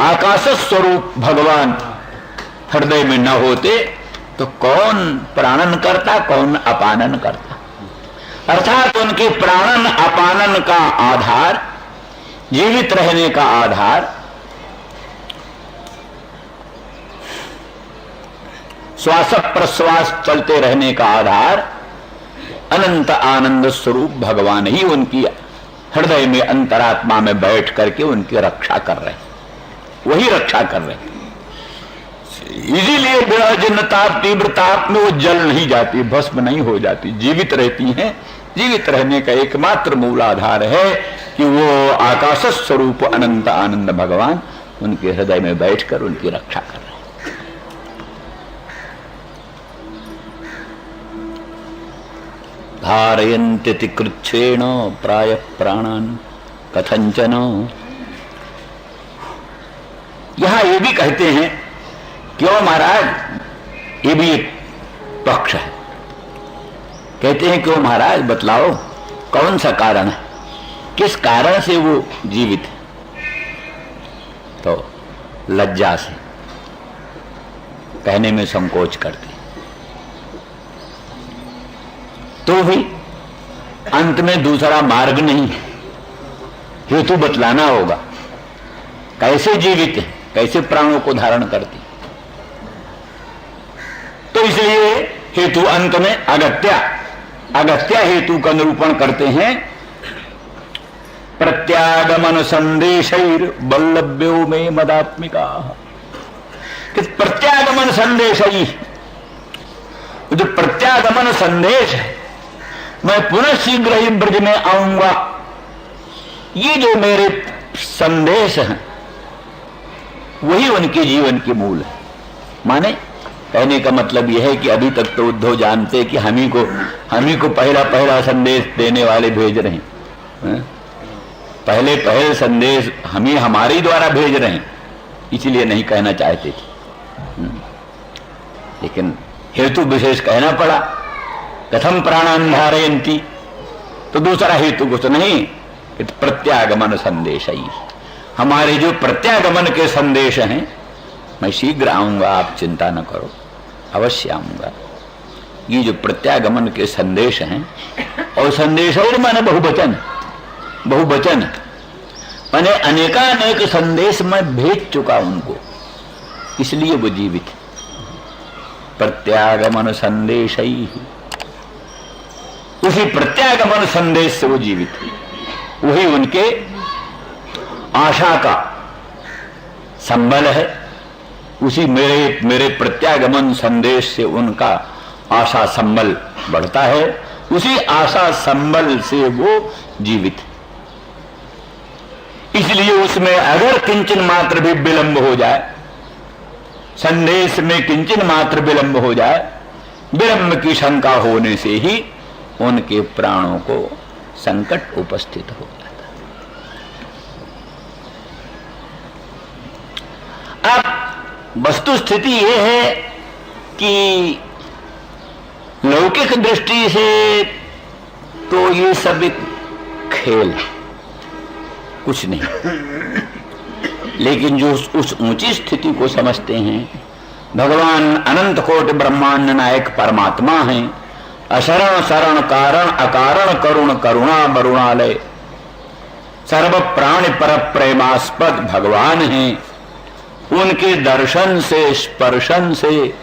आकाश स्वरूप भगवान हृदय में न होते, तो कौन प्राणन करता, कौन अपानन करता। अर्थात उनके प्राणन अपानन का आधार, जीवित रहने का आधार, श्वास प्रश्वास चलते रहने का आधार अनंत आनंद स्वरूप भगवान ही उनकी हृदय में अंतरात्मा में बैठ करके उनकी रक्षा कर रहे हैं, वही रक्षा कर रहे हैं। इसीलिए विरह ताप तीव्र ताप में वो जल नहीं जाती, भस्म नहीं हो जाती, जीवित रहती हैं। जीवित रहने का एकमात्र मूल आधार है कि वो आकाश स्वरूप अनंत आनंद भगवान उनके हृदय में बैठकर उनकी रक्षा कर रहे हैं। धारयन्ति कृच्छेण प्राय प्राणान कथंचन। यहां ये भी कहते हैं, क्यों महाराज, ये भी एक पक्ष है। कहते हैं क्यों महाराज, बतलाओ कौन सा कारण है, किस कारण से वो जीवित है। तो लज्जा से कहने में संकोच करते, तो भी अंत में दूसरा मार्ग नहीं है, हेतु बतलाना होगा कैसे जीवित है, कैसे प्राणों को धारण करती। तो इसलिए हेतु अंत में अगत्या हेतु का निरूपण करते हैं। प्रत्यागमन संदेशैर वल्लभ्यो में मदात्मिका, कि प्रत्यागमन संदेश ही जो प्रत्यागमन संदेश है, मैं पुनः शीघ्र ही ब्रज में आऊंगा, ये जो मेरे संदेश हैं वही उनके जीवन के मूल है। माने कहने का मतलब यह है कि अभी तक तो उद्धव जानते कि हम ही को पहला संदेश देने वाले भेज रहे हैं, पहले संदेश हम ही हमारे द्वारा भेज रहे हैं, इसलिए नहीं कहना चाहते थे, लेकिन हेतु विशेष कहना पड़ा। कथम प्राणान धारयन्ति, तो दूसरा हेतु कुछ नहीं, प्रत्यागमन संदेश ही, हमारे जो प्रत्यागमन के संदेश हैं, मैं शीघ्र आऊंगा, आप चिंता न करो, अवश्य आऊंगा। ये जो प्रत्यागमन के संदेश हैं, और संदेश और माने बहुवचन माने अनेकानेक संदेश मैं भेज चुका उनको, इसलिए वो जीवित। प्रत्यागमन संदेश ही, उसी प्रत्यागमन संदेश से वो जीवित है, वही उनके आशा का संबल है। उसी मेरे प्रत्यागमन संदेश से उनका आशा संबल बढ़ता है, उसी आशा संबल से वो जीवित। इसलिए उसमें अगर किंचन मात्र भी विलंब हो जाए, संदेश में किंचन मात्र विलंब हो जाए, विलंब की शंका होने से ही उनके प्राणों को संकट उपस्थित हो जाता है। अब वस्तु स्थिति यह है कि लौकिक दृष्टि से तो ये सब एक खेल है, कुछ नहीं, लेकिन जो उस ऊंची स्थिति को समझते हैं, भगवान अनंत कोटि ब्रह्मांड नायक परमात्मा हैं, अशरण शरण कारण अकारण करुण करुणा वरुणालय, सर्व प्राणी पर प्रेमास्पद भगवान हैं, उनके दर्शन से, स्पर्शन से,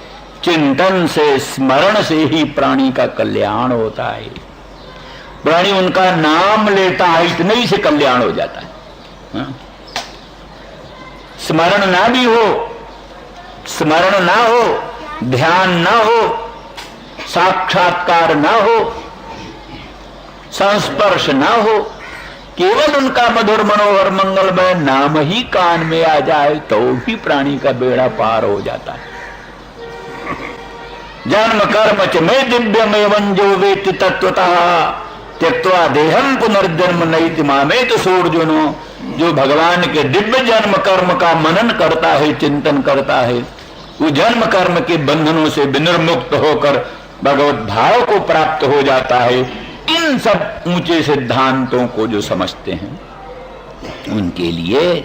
चिंतन से, स्मरण से ही प्राणी का कल्याण होता है। प्राणी उनका नाम लेता है, इतने ही से कल्याण हो जाता है। स्मरण ना भी हो, स्मरण ना हो, ध्यान ना हो, साक्षात्कार ना हो, संस्पर्श ना हो, केवल उनका मधुर मनोहर मंगलमय नाम ही कान में आ जाए तो भी प्राणी का बेड़ा पार हो जाता है। जन्म कर्म च में दिव्यमेवं जो वेत्ति तत्वतः त्यक्त्वा देहम पुनर्जन्म नैति मामेत सोऽर्जुनो, जो भगवान के दिव्य जन्म कर्म का मनन करता है, चिंतन करता है, वो जन्म कर्म के बंधनों से विनिर्मुक्त होकर भगवत भाव को प्राप्त हो जाता है। इन सब ऊंचे सिद्धांतों को जो समझते हैं, उनके लिए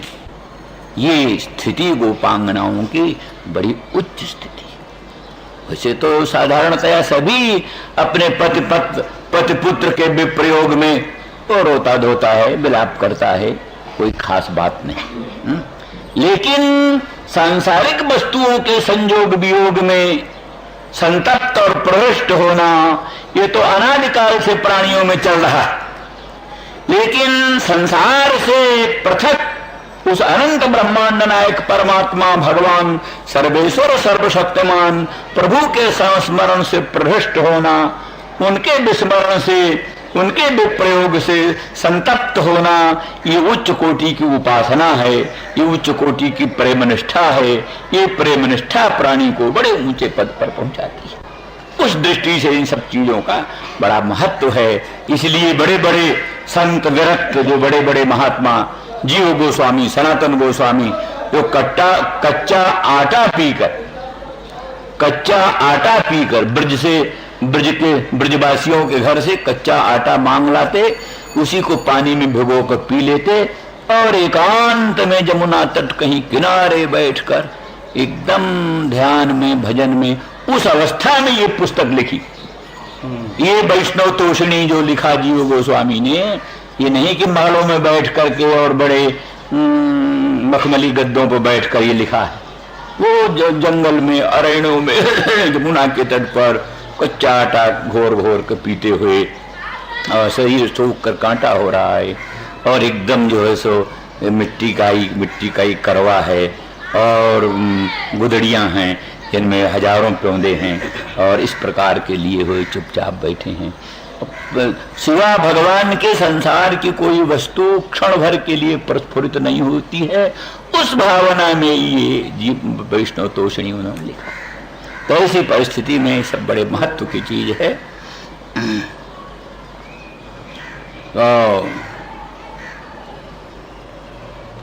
ये स्थिति गोपांगनाओं की बड़ी उच्च स्थिति है। वैसे तो साधारणतया सभी अपने पति पुत्र के विप्रयोग में तो रोता धोता है, विलाप करता है, कोई खास बात नहीं, लेकिन सांसारिक वस्तुओं के संयोग वियोग में संतप्त और प्रविष्ट होना, ये तो अनादिकाल से प्राणियों में चल रहा है। लेकिन संसार से पृथक उस अनंत ब्रह्मांड नायक परमात्मा भगवान सर्वेश्वर सर्वशक्तिमान प्रभु के संस्मरण से प्रविष्ट होना, उनके विस्मरण से, उनके विप्रयोग से संतप्त होना, ये उच्च कोटि की उपासना है, ये उच्च कोटि की प्रेम निष्ठा है। ये प्रेम निष्ठा प्राणी को बड़े ऊंचे पद पर पहुंचाती है। उस दृष्टि से इन सब चीजों का बड़ा महत्व है। इसलिए बड़े बड़े संत विरक्त, जो बड़े बड़े महात्मा, जीव गोस्वामी, सनातन गोस्वामी, वो कच्चा आटा पीकर ब्रजवासियों के घर से कच्चा आटा मांग लाते, उसी को पानी में भिगो कर पी लेते और एकांत में जमुना तट कहीं किनारे बैठकर एकदम ध्यान में, भजन में, उस अवस्था में ये पुस्तक लिखी। ये वैष्णव तोषणी जो लिखा जीव गोस्वामी ने, ये नहीं कि महलों में बैठ करके और बड़े मखमली गद्दों पर बैठकर ये लिखा है। वो जो जंगल में, अरण्यों में, जमुना के तट पर कच्चा आटा घोर घोर के पीते हुए, और शरीर सूख कर कांटा हो रहा है, और एकदम जो है सो मिट्टी का ही करवा है, और गुदड़ियां हैं जिनमें हजारों प्योंदे हैं, और इस प्रकार के लिए हुए चुपचाप बैठे हैं। सिवा भगवान के संसार की कोई वस्तु क्षण भर के लिए प्रस्फुरित नहीं होती है। उस भावना में ये वैष्णव तोषणी उन्होंने लिखा। तो ऐसी परिस्थिति में सब बड़े महत्व की चीज है।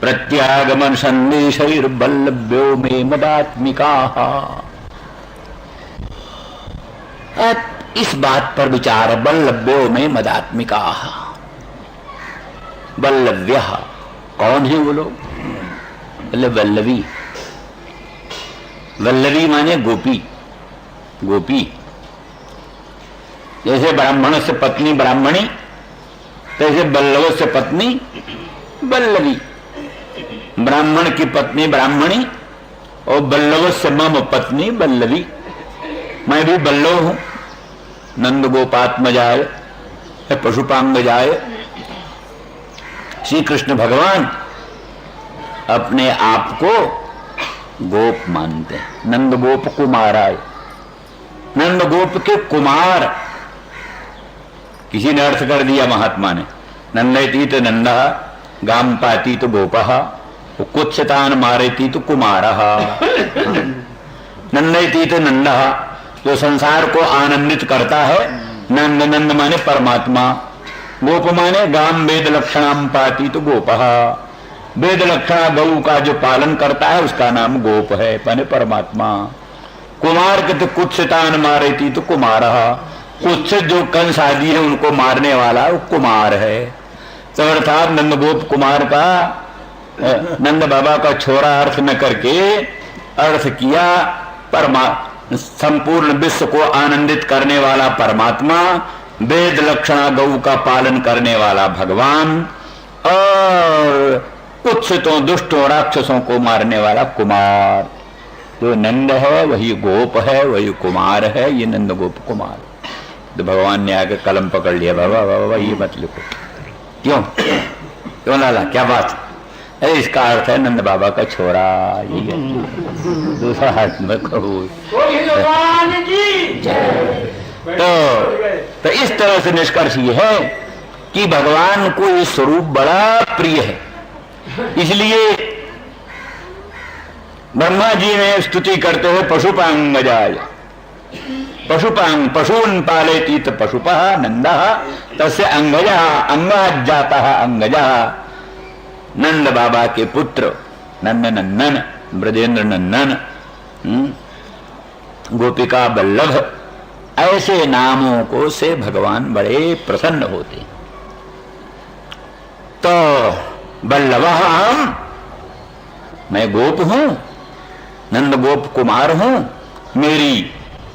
प्रत्यागमन संदेशैर्बल्लभ्यो मे मदात्मिका। इस बात पर विचार, बल्लभ्यो में मदात्मिका। बल्लभ्य कौन है वो लोग? वल्लवी। वल्लवी माने गोपी। गोपी जैसे ब्राह्मण से पत्नी ब्राह्मणी, तैसे बल्लभ से पत्नी बल्लवी। ब्राह्मण की पत्नी ब्राह्मणी और बल्लभ से मम पत्नी बल्लवी। मैं भी बल्लभ हूं। नंद गोपात्मजाय पशुपांगजाय। श्री कृष्ण भगवान अपने आप को गोप मानते हैं। नंद गोप कुमाराय, नंद गोप के कुमार। किसी ने अर्थ कर दिया महात्मा ने, नंदयती तो नंदा, गाम पाती तो गोपः, कुत्सतान मारेती तो कुमारः। नंदयती तो नंदा, जो संसार को आनंदित करता है। नंद, नंद माने परमात्मा। गोप माने गाम वेद लक्षणाम पाती तो गोपः। वेद लक्षणा गौ का जो पालन करता है उसका नाम गोप है, माने परमात्मा। कुमार के तो कुत्सितान मारेती तो कुमारः। कुत्सित जो कंस आदि है उनको मारने वाला वो कुमार है। तो अर्थात नंद गोप कुमार का, नंद बाबा का छोरा अर्थ न करके अर्थ किया संपूर्ण विश्व को आनंदित करने वाला परमात्मा, वेद लक्षणा गौ का पालन करने वाला भगवान, और कुत्सितों दुष्टों राक्षसों को मारने वाला कुमार। जो नंद है वही गोप है, वही कुमार है। ये नंद गोप कुमार। तो भगवान ने आके कलम पकड़ लिया, बाबा बाबा ये मत लिखो। क्यों क्यों लाला, क्या बात? अरे इसका अर्थ है नंद बाबा का छोरा। ये दूसरा हाथ में कहो। तो इस तरह से निष्कर्ष ये है कि भगवान को ये स्वरूप बड़ा प्रिय है। इसलिए ब्रह्मा जी ने स्तुति करते हुए पशुपांग जाय, पशुपांग पशून पालेती तो पशुपः नंदः तस्य अंगजः अंगात् जातः अंगजः। नंद बाबा के पुत्र नंद नंदन, ब्रजेंद्र नंदन, गोपिका बल्लभ, ऐसे नामों को से भगवान बड़े प्रसन्न होते। तो बल्लभः हम, मैं गोप हूं, नंद गोप कुमार हूं।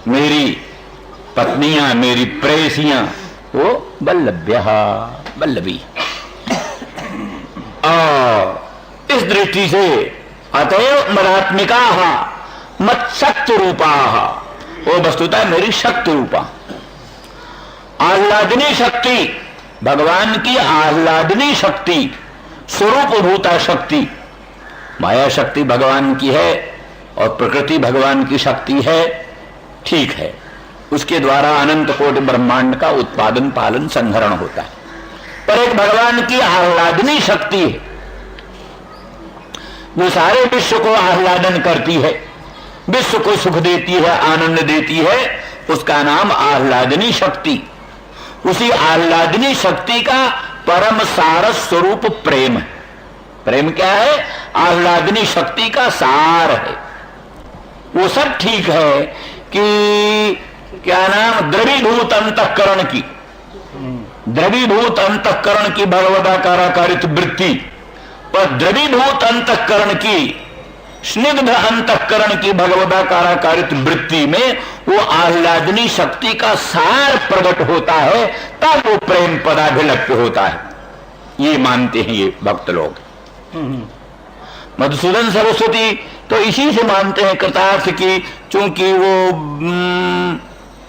मेरी पत्नियां, मेरी प्रेयसियां वो बल्लभ्यः, बल्लभी। इस दृष्टि से अतएव मदात्मिका मत शक्ति रूपा, वो वस्तुतः मेरी शक्ति रूपा, आह्लादनी शक्ति, भगवान की आह्लादनी शक्ति, स्वरूप भूता शक्ति। माया शक्ति भगवान की है और प्रकृति भगवान की शक्ति है, ठीक है। उसके द्वारा अनंत कोटि ब्रह्मांड का उत्पादन पालन संहरण होता है। पर एक भगवान की आह्लादनी शक्ति है जो सारे विश्व को आह्लादन करती है, विश्व को सुख देती है, आनंद देती है। उसका नाम आह्लादनी शक्ति। उसी आह्लादनी शक्ति का परम सार स्वरूप प्रेम है। प्रेम क्या है? आह्लादनी शक्ति का सार है। वो सब ठीक है कि क्या नाम, द्रवीभूत अंतःकरण की, द्रवीभूत अंतःकरण की भगवदाकाराकारित वृत्ति पर द्रवीभूत अंतःकरण की, स्निग्ध अंतःकरण की भगवदाकाराकारित वृत्ति में वो आह्लादनी शक्ति का सार प्रकट होता है, तब वो प्रेम पदाभिलप्य होता है। ये मानते हैं ये भक्त लोग। मधुसूदन सरस्वती तो इसी से मानते हैं कृतार्थ की, चूंकि वो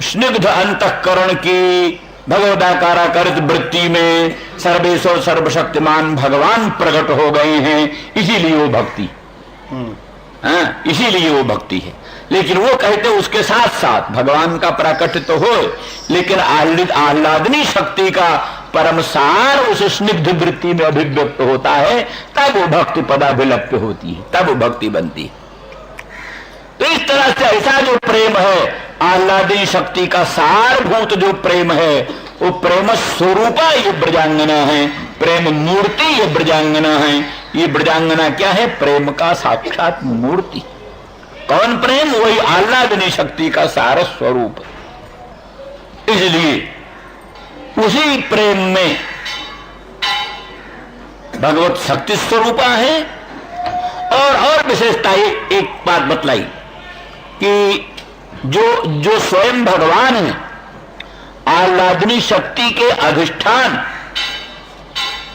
स्निग्ध अंतःकरण की भगवदाकाराकारित वृत्ति में सर्वेश्वर सर्वशक्तिमान भगवान प्रकट हो गए हैं, इसीलिए वो भक्ति, इसीलिए वो भक्ति है। लेकिन वो कहते उसके साथ साथ भगवान का प्राकट्य तो हो, लेकिन आह्लादनी शक्ति का परम सार उस स्निग्ध वृत्ति में अभिव्यक्त होता है, तब वो भक्ति पदाभिलप्य होती है, तब वो भक्ति बनती है। तो इस तरह से ऐसा जो प्रेम है, आह्लादनी शक्ति का सारभूत जो प्रेम है, वो प्रेम स्वरूपा ये ब्रजांगना है, प्रेम मूर्ति ये ब्रजांगना है। ये ब्रजांगना क्या है? प्रेम का साक्षात मूर्ति। कौन प्रेम? वही आह्लादनी शक्ति का सार स्वरूप। इसलिए उसी प्रेम में भगवत शक्ति स्वरूपा है। और विशेषता एक बात बतलाई कि जो स्वयं भगवान है, आह्लादनी शक्ति के अधिष्ठान,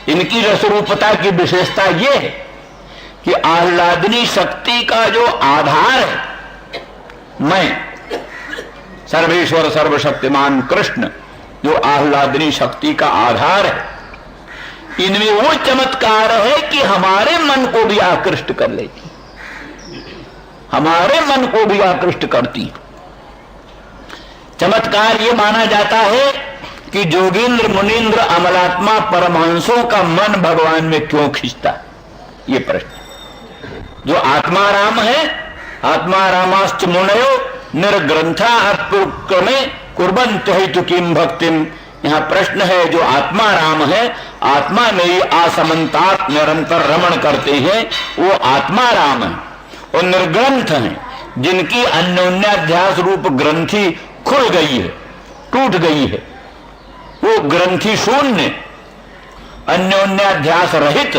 इनकी रसरूपता की विशेषता यह है कि आह्लादनी शक्ति का जो आधार है, मैं सर्वेश्वर सर्वशक्तिमान कृष्ण, जो आह्लादनी शक्ति का आधार है, इनमें वो चमत्कार है कि हमारे मन को भी आकृष्ट कर लेती, हमारे मन को भी आकृष्ट करती। चमत्कार ये माना जाता है कि जोगींद्र मुनींद्र अमलात्मा परमहंसों का मन भगवान में क्यों खींचता, ये प्रश्न। जो आत्मा राम है, आत्मा रामाश्च मुनयो निर्ग्रंथा अप्युक्रमे कुर्बन्त हेतु किम भक्तिम। यहाँ प्रश्न है, जो आत्मा राम है, आत्मा में ही असमन्तात निरंतर रमण करते हैं, वो आत्मा राम है और निर्ग्रंथ है, जिनकी अन्योन्याध्यास रूप ग्रंथि खुल गई है, टूट गई है। वो ग्रंथि शून्य, अन्योन्याध्यास रहित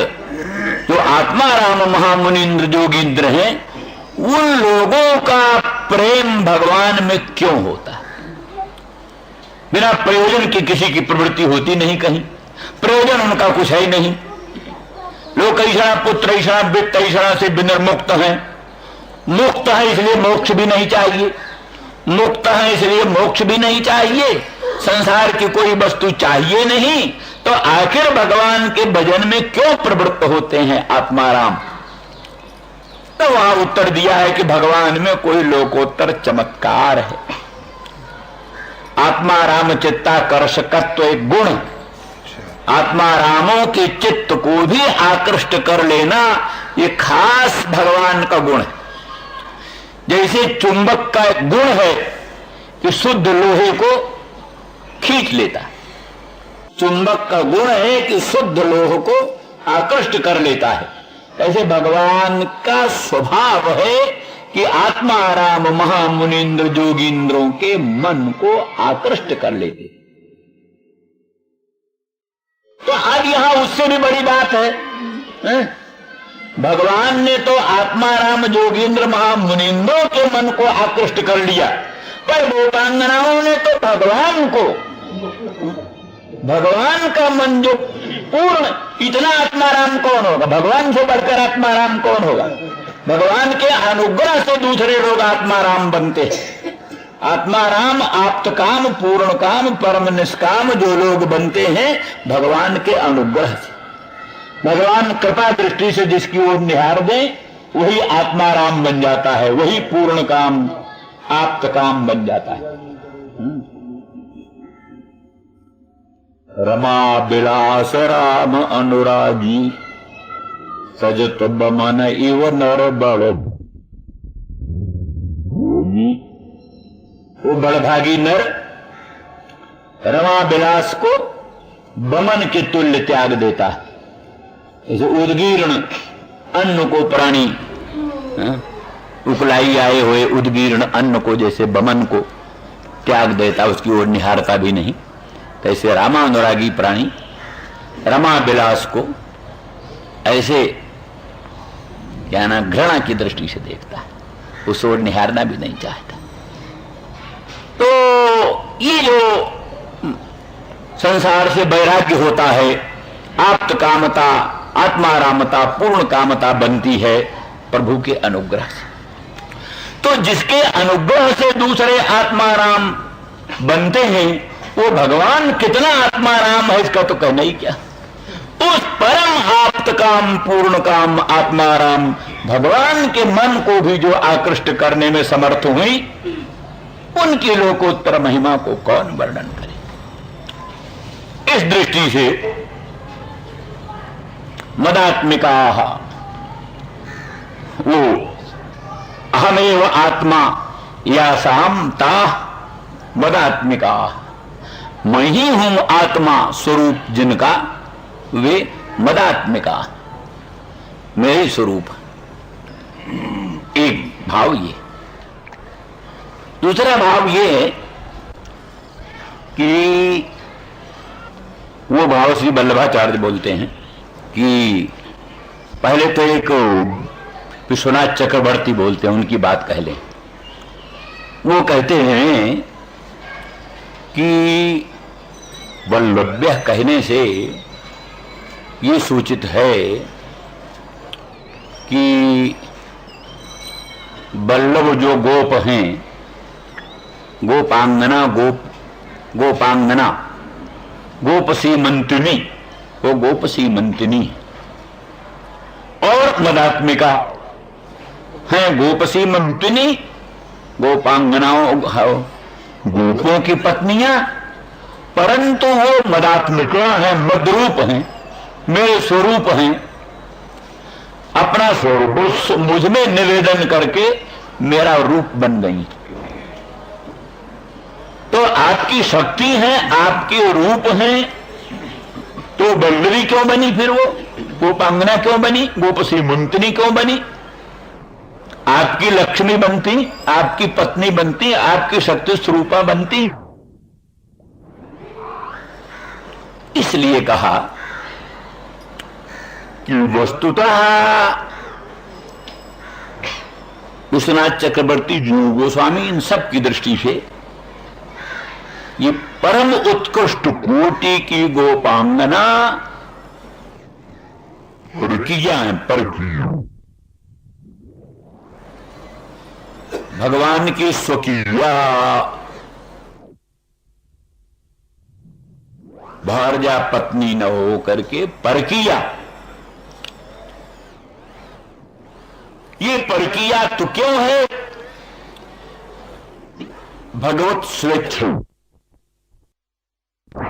जो आत्मा राम महामुनीन्द्र जोगींद्र हैं, उन लोगों का प्रेम भगवान में क्यों होता है? बिना प्रयोजन की किसी की प्रवृत्ति होती नहीं, कहीं प्रयोजन उनका कुछ है ही नहीं। लोग ऐसा पुत्र ऐसा वित्त ऐसा से विनिर्मुक्त हैं। मुक्त है इसलिए मोक्ष भी नहीं चाहिए, मुक्त है इसलिए मोक्ष भी नहीं चाहिए, संसार की कोई वस्तु चाहिए नहीं, तो आखिर भगवान के भजन में क्यों प्रवृत्त होते हैं आत्माराम? तो वहां उत्तर दिया है कि भगवान में कोई लोकोत्तर चमत्कार है। आत्माराम चित्ताकर्षकत्व एक गुण, आत्मारामों के चित्त को भी आकृष्ट कर लेना ये खास भगवान का गुण है। जैसे चुंबक का एक गुण है कि शुद्ध लोहे को खींच लेता है, चुंबक का गुण है कि शुद्ध लोह को आकृष्ट कर लेता है, ऐसे भगवान का स्वभाव है कि आत्माराम महामुनीन्द्र जोगींद्रों के मन को आकृष्ट कर लेते। तो अब यहां उससे भी बड़ी बात है, भगवान ने तो आत्माराम जोगींद्र महामुनीन्द्रों के मन को आकृष्ट कर लिया, पर गोपांगनाओं ने तो भगवान को, भगवान का मन जो पूर्ण, इतना आत्माराम कौन होगा? भगवान से बढ़कर आत्माराम कौन होगा? भगवान के अनुग्रह से दूसरे लोग आत्माराम बनते हैं। आत्माराम आप्त काम, पूर्ण काम, परम निष्काम जो लोग बनते हैं भगवान के अनुग्रह से। भगवान कृपा दृष्टि से जिसकी ओर निहार दे वही आत्माराम बन जाता है, वही पूर्ण काम आप्त काम बन जाता है। रमा बिलास राम अनुरागी सजत बमन इव नर बड़। वो बड़भागी नर रमा बिलास को बमन के तुल्य त्याग देता है। जैसे उद्गीर्ण अन्न को प्राणी, उकलाई आए हुए उद्गीर्ण अन्न को जैसे बमन को त्याग देता, उसकी ओर निहारता भी नहीं, तैसे रामानुरागी प्राणी रमा बिलास को ऐसे या ना घृणा की दृष्टि से देखता है, उस ओर निहारना भी नहीं चाहता। तो ये जो संसार से वैराग्य होता है, आप्त कामता, आत्मारामता, पूर्ण कामता बनती है प्रभु के अनुग्रह से। तो जिसके अनुग्रह से दूसरे आत्माराम बनते हैं, वो भगवान कितना आत्माराम है इसका तो कहना ही क्या। उस परम आप्त काम, पूर्ण काम, आत्माराम भगवान के मन को भी जो आकृष्ट करने में समर्थ हुई, उनकी लोकोत्तर महिमा को कौन वर्णन करे। इस दृष्टि से मदात्मिका, वो अहमेव आत्मा या साम ता मदात्मिका, मैं ही हूं आत्मा स्वरूप जिनका, वे मदात्मिका, मेरे स्वरूप। एक भाव ये। दूसरा भाव ये है कि वो भाव श्री वल्लभाचार्य बोलते हैं कि पहले तो एक विश्वनाथ चक्रवर्ती बोलते हैं, उनकी बात कह लें। वो कहते हैं कि वल्लभ्य कहने से ये सूचित है कि वल्लभ जो गोप हैं, गोपांगना, गोपांगना, गोपसी मंत्रिनी, वो गोपसी मंत्रिनी और मदात्मिका है गोपसी मंत्रिनी, गोपांगनाओं, गोपों की पत्नियां, परंतु वो मदात्मिका है, मदरूप हैं, मेरे स्वरूप हैं। अपना स्वरूप मुझ में निवेदन करके मेरा रूप बन गई। तो आपकी शक्ति है, आपके रूप हैं, तो बल्लवी क्यों बनी फिर वो? गोपांगना क्यों बनी? गोपसी मंत्रिनी क्यों बनी? आपकी लक्ष्मी बनती, आपकी पत्नी बनती, आपकी शक्ति स्वरूपा बनती। इसलिए कहा कि वस्तुतः विश्वनाथ चक्रवर्ती, जीव गोस्वामी, इन सब की दृष्टि से ये परम उत्कृष्ट कोटि की गोपांगना रुकिया है, पर भगवान की स्वकीया भार्या पत्नी न हो करके परकिया। ये परकिया तो क्यों है? भगवत स्वेच्छा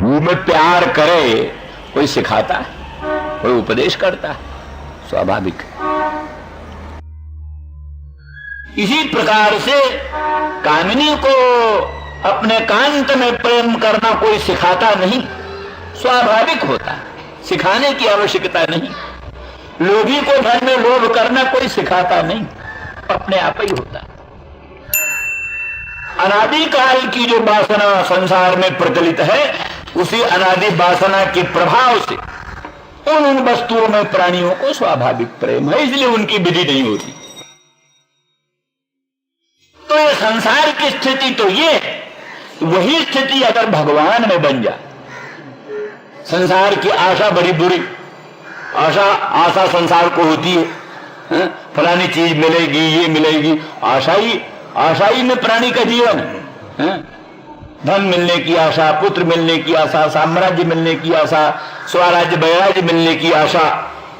में प्यार करे, कोई सिखाता है, कोई उपदेश करता है, स्वाभाविक। इसी प्रकार से कामिनी को अपने कांत में प्रेम करना कोई सिखाता नहीं, स्वाभाविक होता है, सिखाने की आवश्यकता नहीं। लोभी को धन में लोभ करना कोई सिखाता नहीं, अपने आप ही होता है। अनादि काल की जो वासना संसार में प्रचलित है, उसी अनादि वासना के प्रभाव से उन वस्तुओं में प्राणियों को स्वाभाविक प्रेम है, इसलिए उनकी विधि नहीं होती। तो ये संसार की स्थिति तो ये है, वही स्थिति अगर भगवान में बन जाए। संसार की आशा बड़ी बुरी आशा संसार को होती है, फलानी चीज मिलेगी, ये मिलेगी, आशा ही में प्राणी का जीवन है। धन मिलने की आशा, पुत्र मिलने की आशा, साम्राज्य मिलने की आशा, स्वराज्य वैराज्य मिलने की आशा,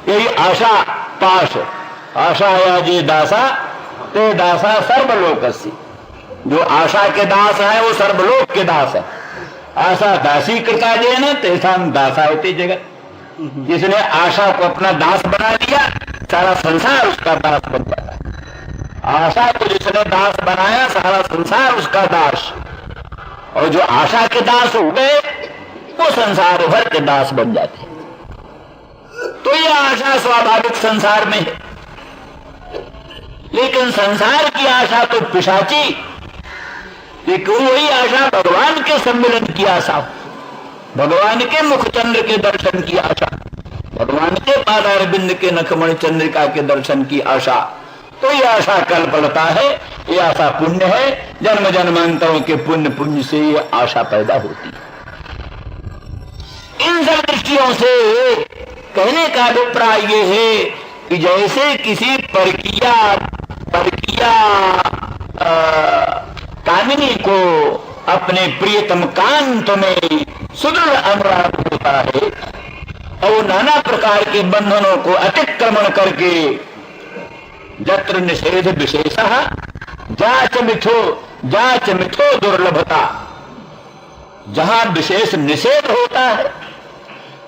यही आशा पाश। आशा या जे दासा ते दासा सर्वलोकस्य। जो आशा के दास है वो सर्वलोक के दास है। आशा दासी कृता जेन तेषां दासायते जगत। जिसने आशा को अपना दास बना लिया, सारा संसार उसका दास बन जाता। आशा को जिसने दास बनाया, सारा संसार उसका दास। और जो आशा के दास हो गए, वो संसार भर के दास बन जाते। तो ये आशा स्वाभाविक संसार में है, लेकिन संसार की आशा तो पिशाची। लेकिन वही आशा भगवान के सम्मिलन की आशा, भगवान के मुखचंद्र के दर्शन की आशा, भगवान के पादार बिंद के नखमणि चंद्रिका के दर्शन की आशा, तो ये आशा कल्पलता है, ये आशा पुण्य है। जन्म जन्मांतरों के पुण्य से ये आशा पैदा होती है। इन सब दृष्टियों से कहने का अभिप्राय ये है कि जैसे किसी परकिया कामिनी को अपने प्रियतम कांत में सुदृढ़ अनुराग होता है और नाना प्रकार के बंधनों को अतिक्रमण करके यत्र निषेध विशेषः जाच मिथो दुर्लभता, जहां विशेष निषेध होता है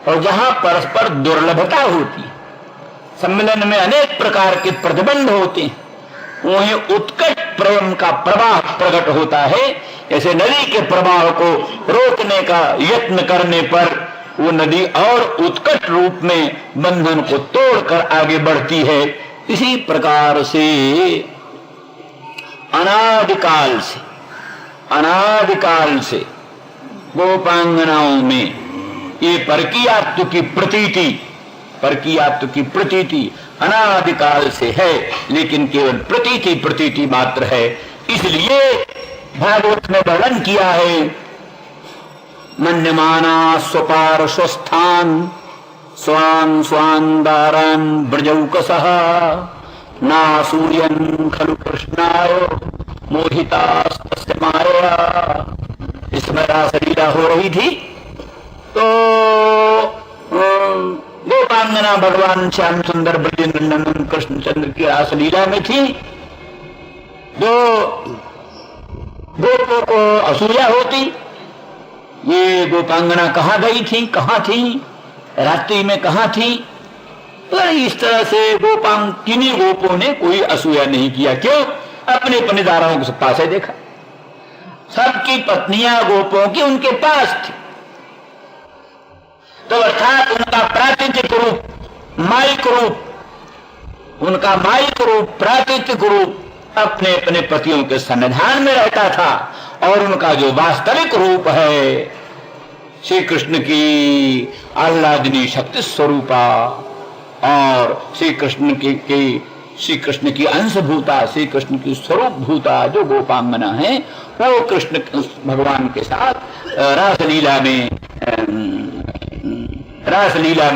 और जहां परस्पर दुर्लभता होती है, सम्मिलन में अनेक प्रकार के प्रतिबंध होते हैं, वहीं उत्कट प्रेम का प्रवाह प्रकट होता है। ऐसे नदी के प्रवाह को रोकने का यत्न करने पर वो नदी और उत्कट रूप में बंधन को तोड़कर आगे बढ़ती है। इसी प्रकार से अनादिकाल से गोपांगनाओं में ये परकीयात्व की प्रतीति अनादिकाल से है, लेकिन केवल प्रतीति मात्र है। इसलिए भागवत में वर्णन किया है, मन्यमाना स्वपार स्वस्थान स्वान स्वान दारान ब्रजौकसः ना सूर्यन खलु कृष्णाय मोहितास्तस्य माया। इसमें रासलीला हो रही थी, तो गोपांगना भगवान श्याम सुंदर ब्रजेंद्र नंदन कृष्णचंद्र की रासलीला में थी। जो गोपों को असूया होती, ये गोपांगना कहाँ गई थी, कहाँ थी, रात्रि में कहाँ थी। पर इस तरह से किन्हीं गोपों ने कोई असूया नहीं किया। क्यों? अपने अपने दाराओं के पास है देखा, सबकी पत्नियां गोपों की उनके पास थी। तो अर्थात उनका प्राकृतिक रूप, माइक रूप, उनका माइक रूप, प्राकृतिक रूप अपने अपने पतियों के सन्निधान में रहता था, और उनका जो वास्तविक रूप है श्री कृष्ण की आह्लादिनी शक्ति स्वरूपा और श्री कृष्ण की अंशभूता, श्री कृष्ण की स्वरूप भूता जो गोपांगना है, वो कृष्ण भगवान के साथ रासलीला में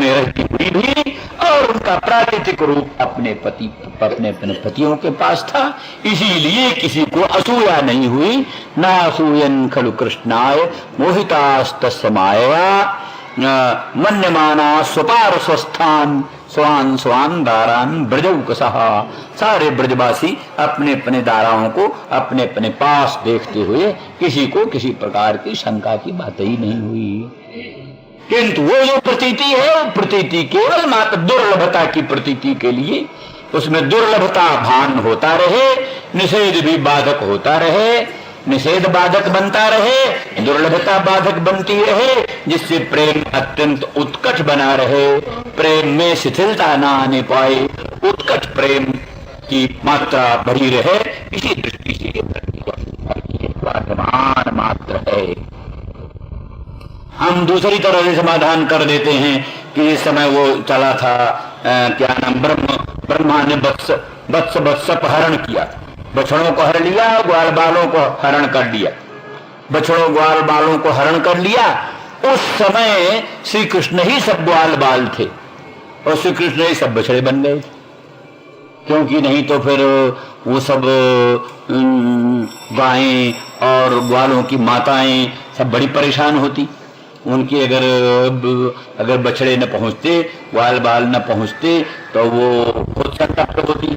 रहती हुई भी, और उनका प्राकृतिक रूप अपने पतियों के पास था। इसीलिए किसी को असूया नहीं हुई। ना असूयन खलु कृष्णाय मोहितास्तस्य माया मन्यमाना स्वपार स्वस्थान स्वान स्वान दारान ब्रजौकसः। सारे ब्रजवासी अपने अपने दाराओं को अपने अपने पास देखते हुए किसी को किसी प्रकार की शंका की बात ही नहीं हुई। किंतु वो जो प्रतीति है, वो प्रतीति केवल मात्र दुर्लभता की प्रतीति के लिए, उसमें दुर्लभता भान होता रहे, निषेध भी बाधक होता रहे, निषेध बाधक बनता रहे, दुर्लभता बाधक बनती रहे, जिससे प्रेम अत्यंत उत्कट बना रहे, प्रेम में शिथिलता न आने पाए, उत्कट प्रेम की मात्रा बढ़ी रहे। इसी दृष्टि से वर्तमान मात्र है। हम दूसरी तरह से समाधान कर देते हैं कि इस समय वो चला था, क्या नाम, ब्रह्मा ने वत्स अपहरण किया, बछड़ों को हर लिया, ग्वाल बालों को हरण कर लिया, बछड़ों ग्वाल बालों को हरण कर लिया। उस समय श्री कृष्ण ही सब ग्वाल बाल थे और श्री कृष्ण ही सब बछड़े बन गए थे, क्योंकि नहीं तो फिर वो सब गायें और ग्वालों की माताएं सब बड़ी परेशान होती। उनकी अगर बछड़े न पहुंचते, ग्वाल बाल न पहुंचते, तो वो बहुत संतप्त होती।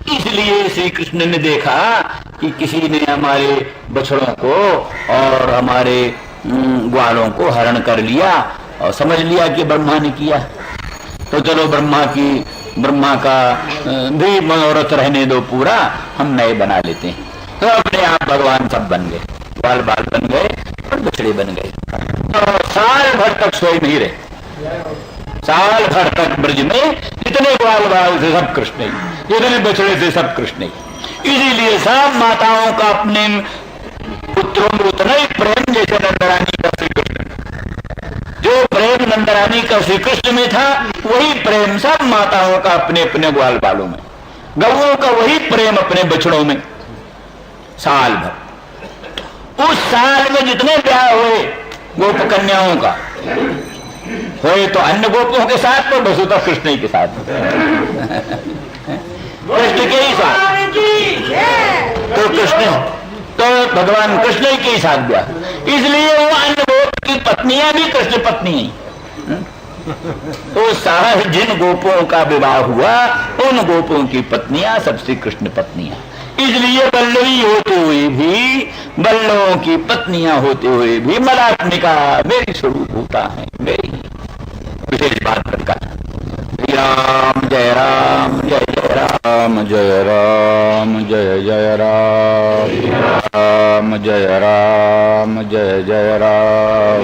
इसलिए श्री कृष्ण ने देखा कि किसी ने हमारे बछड़ों को और हमारे ग्वालों को हरण कर लिया और समझ लिया कि ब्रह्मा ने किया, तो चलो ब्रह्मा का भी मनोरथ रहने दो पूरा, हम नए बना लेते हैं। तो अपने आप भगवान सब बन गए, ग्वाल बाल बन गए और बछड़े बन गए। और साल भर तक सोए नहीं रहे, साल भर तक ब्रज में जितने ग्वाल बाल थे सब कृष्ण ही, जितने बछड़े थे सब कृष्ण ही। इसीलिए सब माताओं का अपने पुत्रों में उतना ही प्रेम जैसे नंदरानी का श्री कृष्ण, जो प्रेम नंदरानी का श्री कृष्ण में था, वही प्रेम सब माताओं का अपने अपने ग्वाल बालों में, गौओं का वही प्रेम अपने बछड़ों में। साल भर, उस साल में जितने ब्याह हुए गोप कन्याओं का हुए तो अन्य गोपों के साथ, तो वसुधा कृष्ण ही के साथ, कृष्ण के ही साथ, तो कृष्ण तो भगवान कृष्ण के ही साथ ब्याह, इसलिए वो अन्य गोप की पत्नियां भी कृष्ण पत्नी हैं। तो साह जिन गोपों का विवाह हुआ उन गोपों की पत्नियां सब श्री कृष्ण पत्नियां, इसलिए बल्लवी होते हुए भी, बल्लवों की पत्नियां होते हुए भी मलात्मिका मेरी स्वरूप होता है, मेरी विशेष बात करता है। राम जय राम जय जय राम जय राम जय जय राम राम जय राम जय जय राम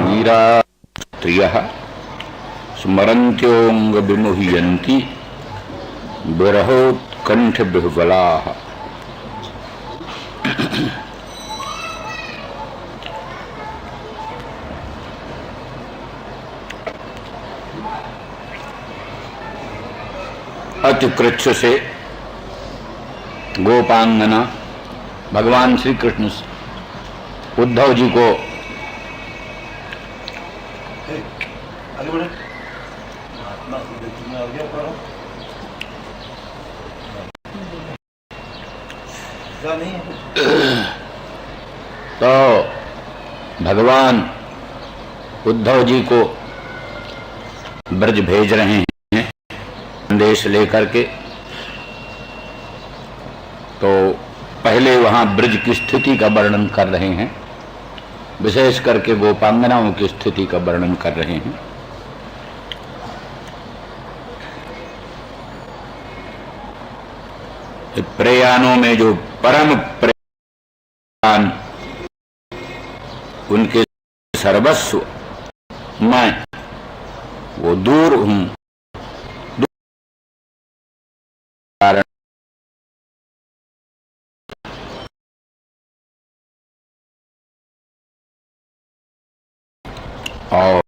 वीरा स्त्रियः स्मरन्त्योऽङ्ग विमुह्यन्ति विरहोत्कण्ठ बिह्वलाः। अतिकृच्छ से गोपांगना भगवान श्री कृष्ण उद्धव जी को तो भगवान उद्धव जी को ब्रज भेज रहे हैं संदेश लेकर के। तो पहले वहां ब्रज की स्थिति का वर्णन कर रहे हैं, विशेष करके गोपांगनाओं की स्थिति का वर्णन कर रहे हैं। प्रयाणों में जो परम प्रयाण उनके सर्वस्व मैं वो दूर हूं, कारण और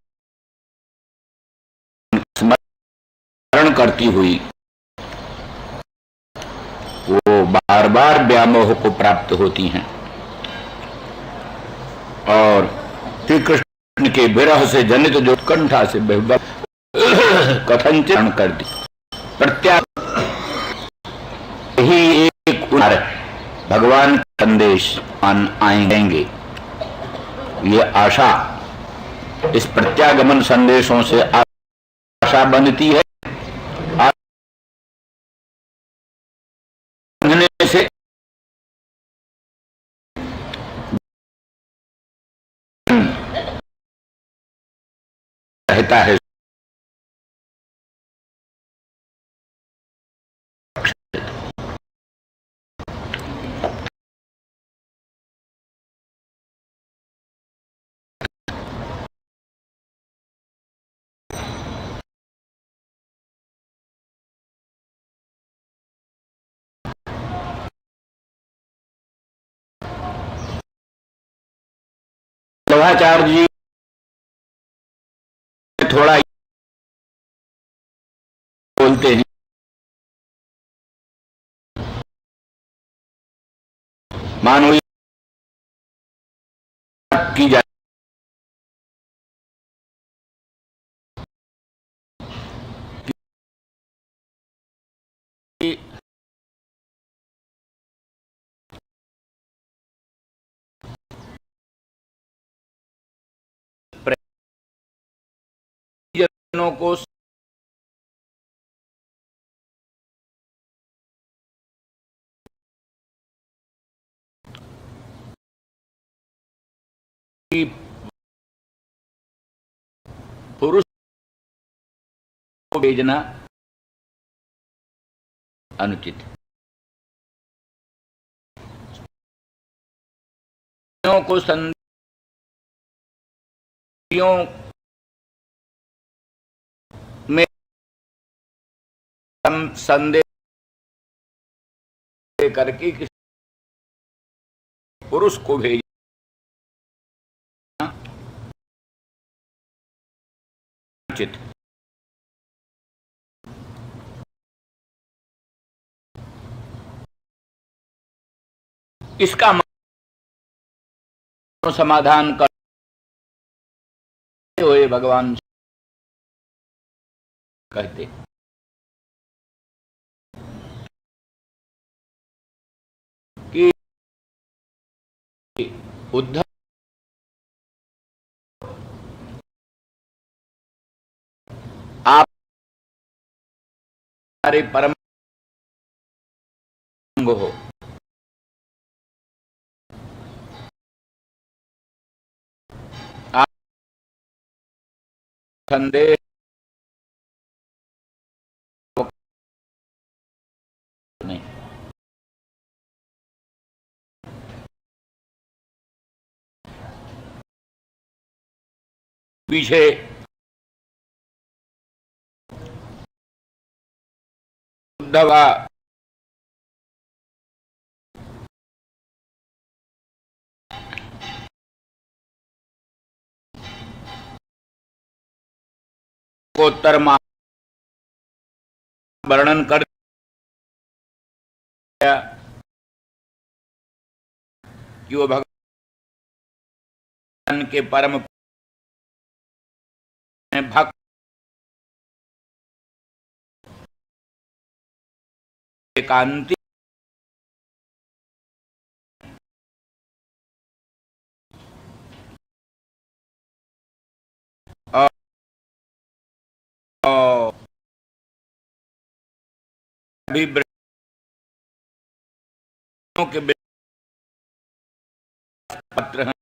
स्मरण करती हुई वो बार बार व्यामोह को प्राप्त होती हैं और श्री कृष्ण के विरह से जनित जो उत्कंठा से कथन करती प्रत्याग ही एक भगवान संदेश आएंगे, ये आशा, इस प्रत्यागमन संदेशों से आशा बनती है। से रहता है आचार्य जी थोड़ा बोलते हैं, मानो की जाए जनों को पुरुष को भेजना अनुचित है। को संदेशों में संदेश करके पुरुष को भेज चित इसका समाधान करते हुए भगवान कहते कि उद्धव आप हमारे परम हो, आप संदेह नहीं पीछे उद्धव उत्तर वर्णन कर दिया कि वो भगवान के परम भक्त एकांती और भी के पत्र हैं,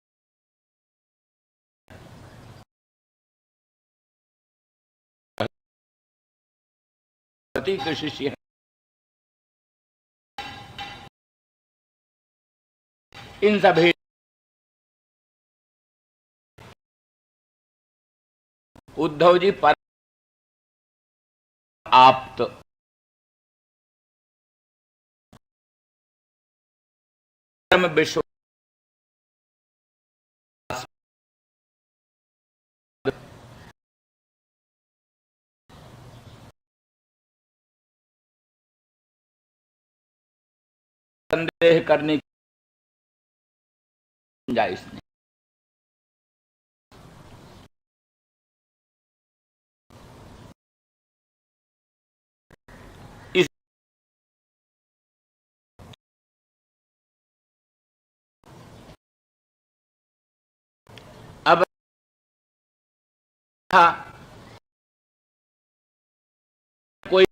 पति के शिष्य हैं। इन सभी उद्धव जी पर आप्त परम विश्व संदेह करने की गुंजाइश नहीं। इस अब कोई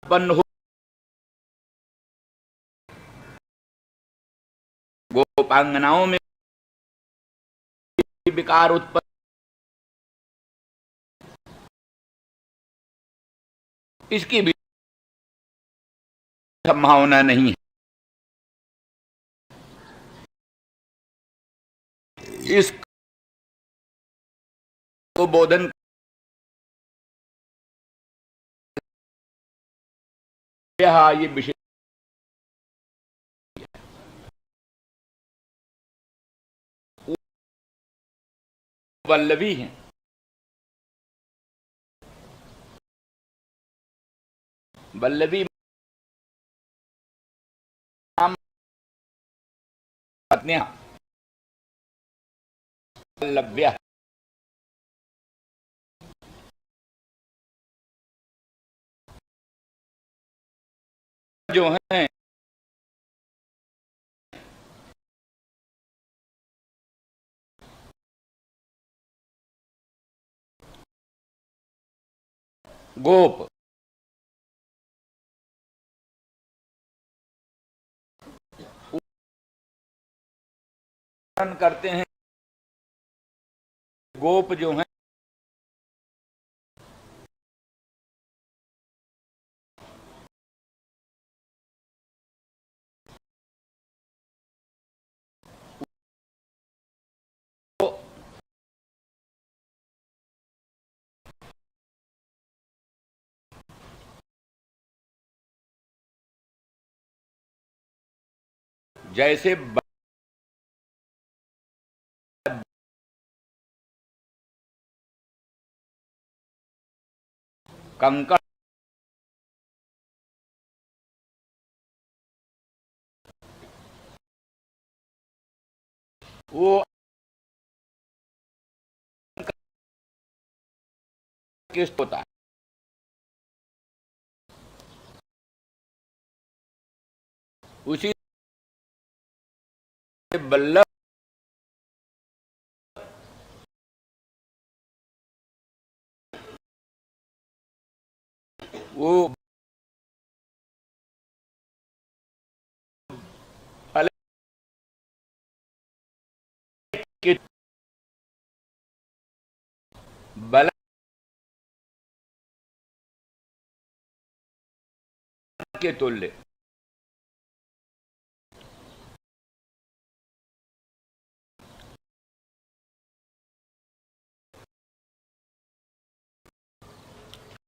उत्पन्न हो, गोपांगनाओं में विकार उत्पन्न, इसकी भी संभावना नहीं है। इसको बोधन ये विषय वल्लभी हैं, वल्लभी पत्नियां वल्लभ्य जो हैं गोप करते हैं, गोप जो हैं जैसे कंकड़ वो किस होता है, उसी बल्लभ वो फलक के बल के तुल्य